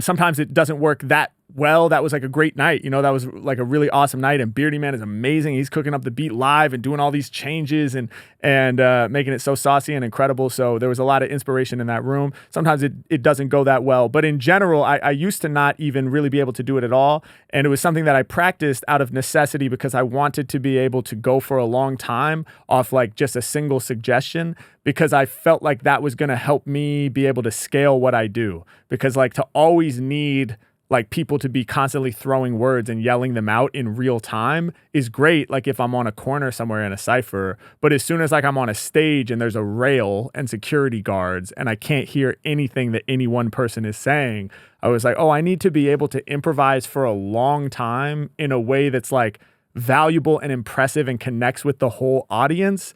sometimes it doesn't work that well, that was like a great night. You know, that was like a really awesome night. And Beardyman is amazing. He's cooking up the beat live and doing all these changes and making it so saucy and incredible. So there was a lot of inspiration in that room. Sometimes it doesn't go that well. But in general, I used to not even really be able to do it at all. And it was something that I practiced out of necessity because I wanted to be able to go for a long time off like just a single suggestion, because I felt like that was going to help me be able to scale what I do. Because like to always need like people to be constantly throwing words and yelling them out in real time is great. Like if I'm on a corner somewhere in a cypher, but as soon as like I'm on a stage and there's a rail and security guards and I can't hear anything that any one person is saying, I was like, oh, I need to be able to improvise for a long time in a way that's like valuable and impressive and connects with the whole audience,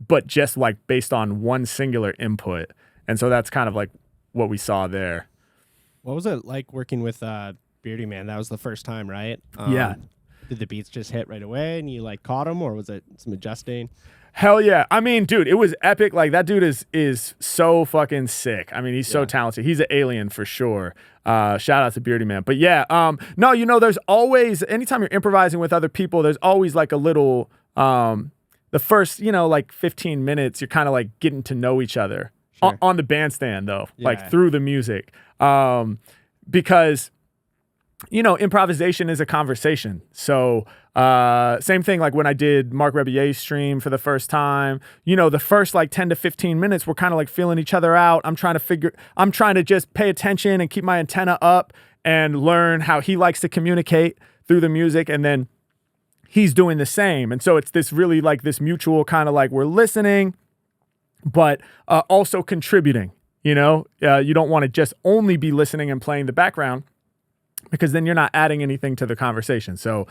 but just like based on one singular input. And so that's kind of like what we saw there. What was it like working with Beardyman? That was the first time, right? Yeah. Did the beats just hit right away and you like caught them, or was it some adjusting? Hell yeah. I mean, dude, it was epic. Like that dude is so fucking sick. I mean, he's so talented. He's an alien for sure. Shout out to Beardyman. But yeah, no, you know, there's always, anytime you're improvising with other people, there's always like a little, the first, you know, like 15 minutes, you're kind of like getting to know each other. Sure. On the bandstand though, like through the music. Because, you know, improvisation is a conversation. So same thing like when I did Mark Rebillier's stream for the first time, you know, the first like 10 to 15 minutes, we're kind of like feeling each other out. I'm trying to just pay attention and keep my antenna up and learn how he likes to communicate through the music. And then he's doing the same. And so it's this really like this mutual kind of like we're listening, but also contributing. You know, you don't want to just only be listening and playing the background, because then you're not adding anything to the conversation. So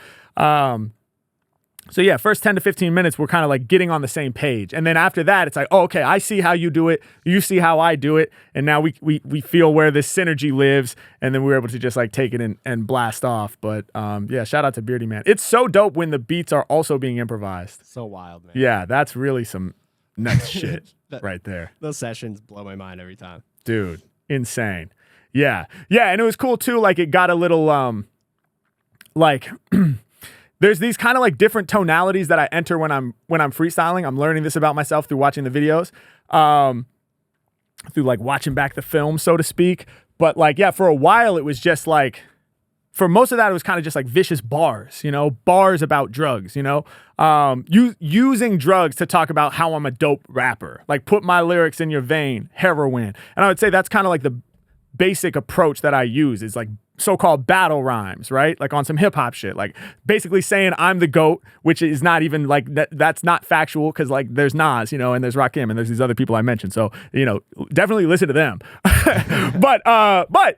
yeah, first 10 to 15 minutes, we're kind of like getting on the same page. And then after that, it's like, oh, okay, I see how you do it. You see how I do it. And now we feel where this synergy lives. And then we're able to just like take it and blast off. But yeah, shout out to Beardyman. It's so dope when the beats are also being improvised. So wild, man. Yeah, that's really some next shit right there. Those sessions blow my mind every time. Dude, insane. Yeah. Yeah, and it was cool too. Like it got a little like there's these kind of like different tonalities that I enter when I'm freestyling. I'm learning this about myself through watching the videos. Through like watching back the film, so to speak. But like, yeah, for a while it was just like, for most of that, it was kind of just like vicious bars, you know, bars about drugs, you know, using drugs to talk about how I'm a dope rapper, like put my lyrics in your vein, heroin. And I would say that's kind of like the basic approach that I use is like so-called battle rhymes, right? Like on some hip hop shit, like basically saying I'm the GOAT, which is not even like that's not factual, because like there's Nas, you know, and there's Rakim and there's these other people I mentioned. So, you know, definitely listen to them. But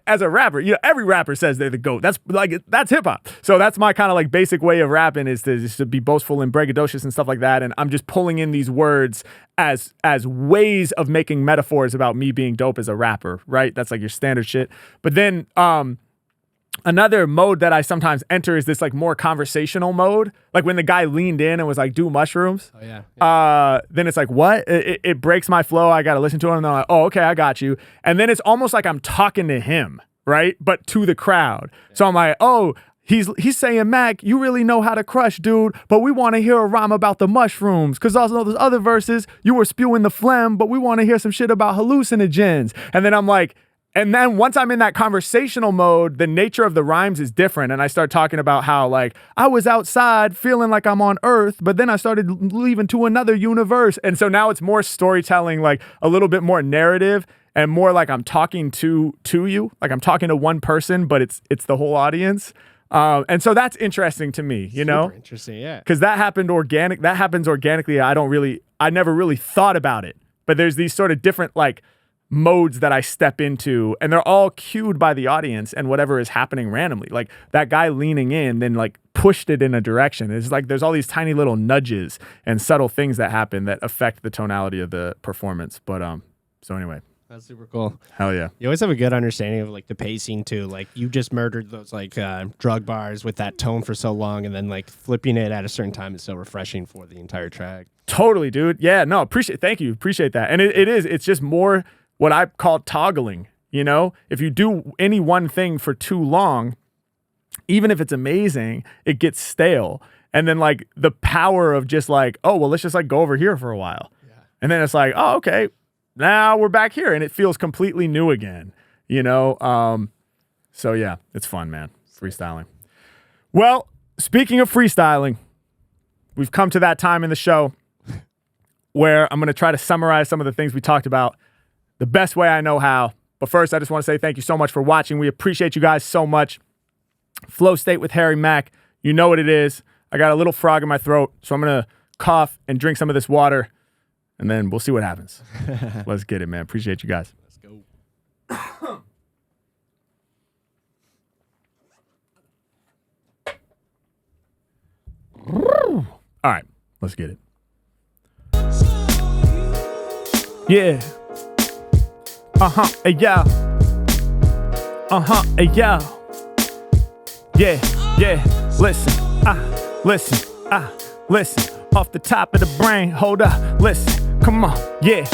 as a rapper, you know, every rapper says they're the GOAT. That's hip hop. So that's my kind of like basic way of rapping, is to be boastful and braggadocious and stuff like that. And I'm just pulling in these words as ways of making metaphors about me being dope as a rapper, right? That's like your standard shit. But then another mode that I sometimes enter is this like more conversational mode. Like when the guy leaned in and was like, do mushrooms. Oh yeah. Then it's like, what? It breaks my flow. I got to listen to him. And they're like, oh, okay, I got you. And then it's almost like I'm talking to him, right? But to the crowd. Yeah. So I'm like, oh, he's saying, Mack, you really know how to crush, dude. But we want to hear a rhyme about the mushrooms. Because also those other verses, you were spewing the phlegm, but we want to hear some shit about hallucinogens. And then I'm like, and then once I'm in that conversational mode, the nature of the rhymes is different. And I start talking about how like I was outside feeling like I'm on Earth, but then I started leaving to another universe. And so now it's more storytelling, like a little bit more narrative and more like I'm talking to you, like I'm talking to one person, but it's the whole audience. And so that's interesting to me, you know? Super interesting, yeah. Because that happens organically. I never really thought about it. But there's these sort of different like modes that I step into, and they're all cued by the audience and whatever is happening randomly. Like that guy leaning in then like pushed it in a direction. It's like there's all these tiny little nudges and subtle things that happen that affect the tonality of the performance. But so anyway. That's super cool. Hell yeah. You always have a good understanding of like the pacing too. Like you just murdered those like drug bars with that tone for so long, and then like flipping it at a certain time is so refreshing for the entire track. Totally, dude. Yeah, no, thank you. Appreciate that. And it's just more what I call toggling, you know? If you do any one thing for too long, even if it's amazing, it gets stale. And then like the power of just like, oh, well, let's just like go over here for a while. Yeah. And then it's like, oh, okay, now we're back here. And it feels completely new again, you know? So yeah, it's fun, man. Freestyling. Well, speaking of freestyling, we've come to that time in the show where I'm going to try to summarize some of the things we talked about the best way I know how. But first, I just want to say thank you so much for watching. We appreciate you guys so much. Flow State with Harry Mack. You know what it is. I got a little frog in my throat, so I'm going to cough and drink some of this water, and then we'll see what happens. Let's get it, man. Appreciate you guys. Let's go. All right, let's get it. Yeah. Hey, yo. Hey, yo. Yeah. Listen. Listen. Off the top of the brain. Hold up. Listen. Come on. Yeah.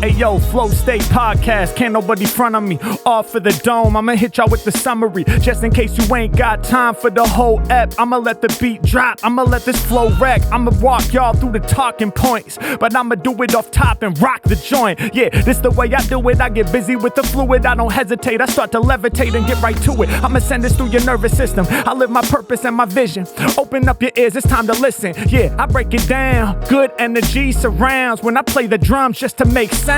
Hey, yo, Flow State Podcast. Can't nobody front on me. Off of the dome. I'ma hit y'all with the summary. Just in case you ain't got time for the whole ep. I'ma let the beat drop. I'ma let this flow wreck. I'ma walk y'all through the talking points. But I'ma do it off top and rock the joint. Yeah, this the way I do it. I get busy with the fluid. I don't hesitate. I start to levitate and get right to it. I'ma send this through your nervous system. I live my purpose and my vision. Open up your ears. It's time to listen. Yeah, I break it down. Good energy surrounds when I play the drums just to make sounds.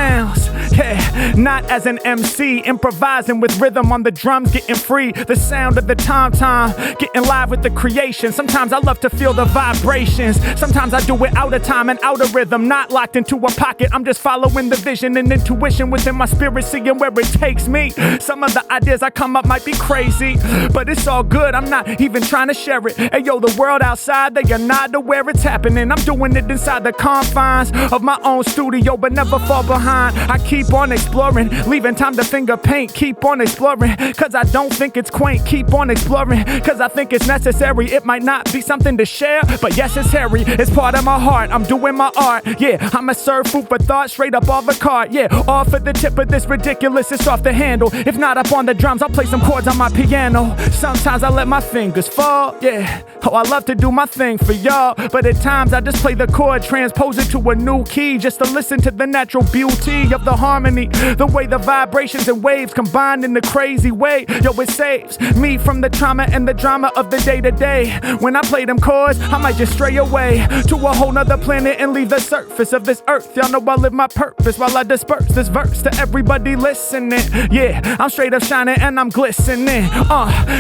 Yeah, not as an MC, improvising with rhythm on the drums, getting free. The sound of the tom-tom, getting live with the creation. Sometimes I love to feel the vibrations. Sometimes I do it out of time and out of rhythm, not locked into a pocket. I'm just following the vision and intuition within my spirit, seeing where it takes me. Some of the ideas I come up might be crazy, but it's all good. I'm not even trying to share it. Hey, yo, the world outside, they are not aware it's happening. I'm doing it inside the confines of my own studio, but never fall behind. I keep on exploring, leaving time to finger paint. Keep on exploring, cause I don't think it's quaint. Keep on exploring, cause I think it's necessary. It might not be something to share, but yes, it's hairy. It's part of my heart, I'm doing my art. Yeah, I'ma serve food for thought, straight up off the cart. Yeah, off at the tip of this ridiculous, it's off the handle. If not up on the drums, I'll play some chords on my piano. Sometimes I let my fingers fall, yeah. Oh, I love to do my thing for y'all, but at times I just play the chord, transpose it to a new key, just to listen to the natural beauty of the harmony, the way the vibrations and waves combine in a crazy way. Yo, it saves me from the trauma and the drama of the day-to-day. When I play them chords, I might just stray away to a whole nother planet and leave the surface of this earth. Y'all know I live my purpose while I disperse this verse to everybody listening. Yeah, I'm straight up shining and I'm glistening.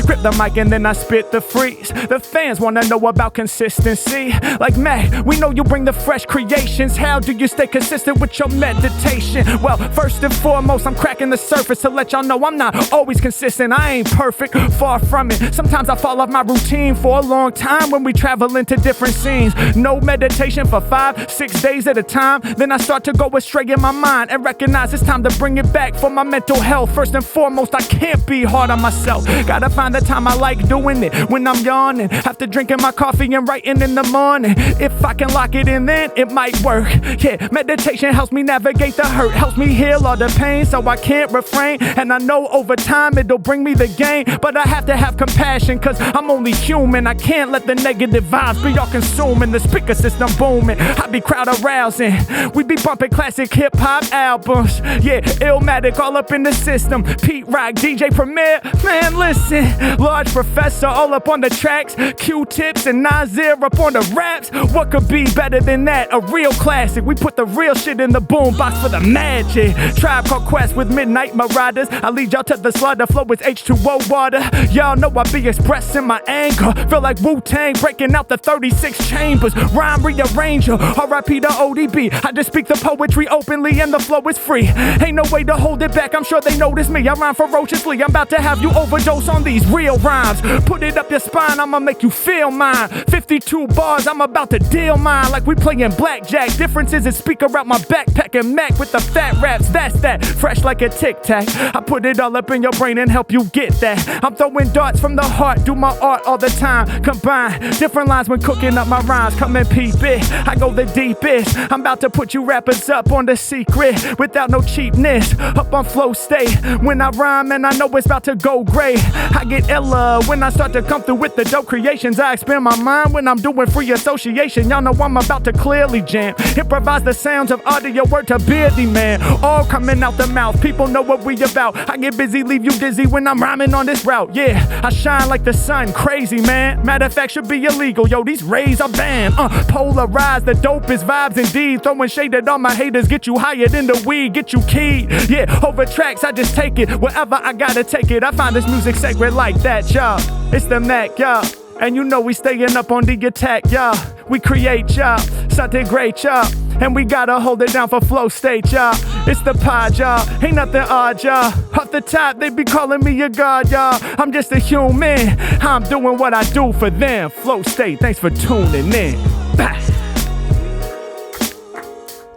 Grip the mic and then I spit the freeze. The fans wanna know about consistency. Like Mack, we know you bring the fresh creations. How do you stay consistent with your meditation? Well, first and foremost, I'm cracking the surface to let y'all know I'm not always consistent. I ain't perfect, far from it. Sometimes I fall off my routine for a long time when we travel into different scenes. No meditation for 5-6 days at a time. Then I start to go astray in my mind and recognize it's time to bring it back for my mental health. First and foremost, I can't be hard on myself. Gotta find the time I like doing it. When I'm yawning, after drinking my coffee and writing in the morning. If I can lock it in, then it might work. Yeah, meditation helps me navigate the hurt, helps me heal all the pain, so I can't refrain. And I know over time it'll bring me the gain, but I have to have compassion, cause I'm only human. I can't let the negative vibes be all consuming. The speaker system booming, I be crowd arousing. We be bumping classic hip-hop albums. Yeah, Illmatic all up in the system. Pete Rock, DJ Premier, man listen. Large Professor all up on the tracks. Q-tips and Nazir up on the raps. What could be better than that? A real classic. We put the real shit in the boombox for the magic. Tribe Called Quest with Midnight Marauders. I lead y'all to the slaughter. Flow with H2O water. Y'all know I be expressing my anger. Feel like Wu-Tang breaking out the 36 chambers. Rhyme rearranger. R.I.P. to ODB. I just speak the poetry openly and the flow is free. Ain't no way to hold it back. I'm sure they notice me. I rhyme ferociously. I'm about to have you overdose on these real rhymes. Put it up your spine. I'ma make you feel mine. 52 bars. I'm about to deal mine like we playing blackjack. Differences in speaker Sticker out my backpack and Mack with the fat raps, that's that. Fresh like a Tic Tac. I put it all up in your brain and help you get that. I'm throwing darts from the heart, do my art all the time. Combine different lines when cooking up my rhymes. Come and peep it, I go the deepest. I'm about to put you rappers up on the secret without no cheapness. Up on flow state when I rhyme and I know it's about to go great. I get illa when I start to come through with the dope creations. I expand my mind when I'm doing free association. Y'all know I'm about to clearly jam. Improvise the sounds of audio word to Beardyman. All coming out the mouth, people know what we about. I get busy, leave you dizzy when I'm rhyming on this route. Yeah, I shine like the sun, crazy man. Matter of fact, should be illegal. Yo, these rays are banned. Polarized, the dopest vibes indeed. Throwing shade at all my haters, get you higher than the weed, get you keyed. Yeah, over tracks, I just take it wherever I gotta take it. I find this music sacred like that, y'all. It's the Mack, y'all. And you know we staying up on the attack, y'all. We create, y'all, something great, y'all. And we gotta hold it down for flow state, y'all. It's the pod, y'all. Ain't nothing odd, y'all. Off the top, they be calling me a god, y'all. I'm just a human. I'm doing what I do for them. Flow state, thanks for tuning in. Bah.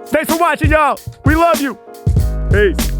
Thanks for watching, y'all. We love you. Peace.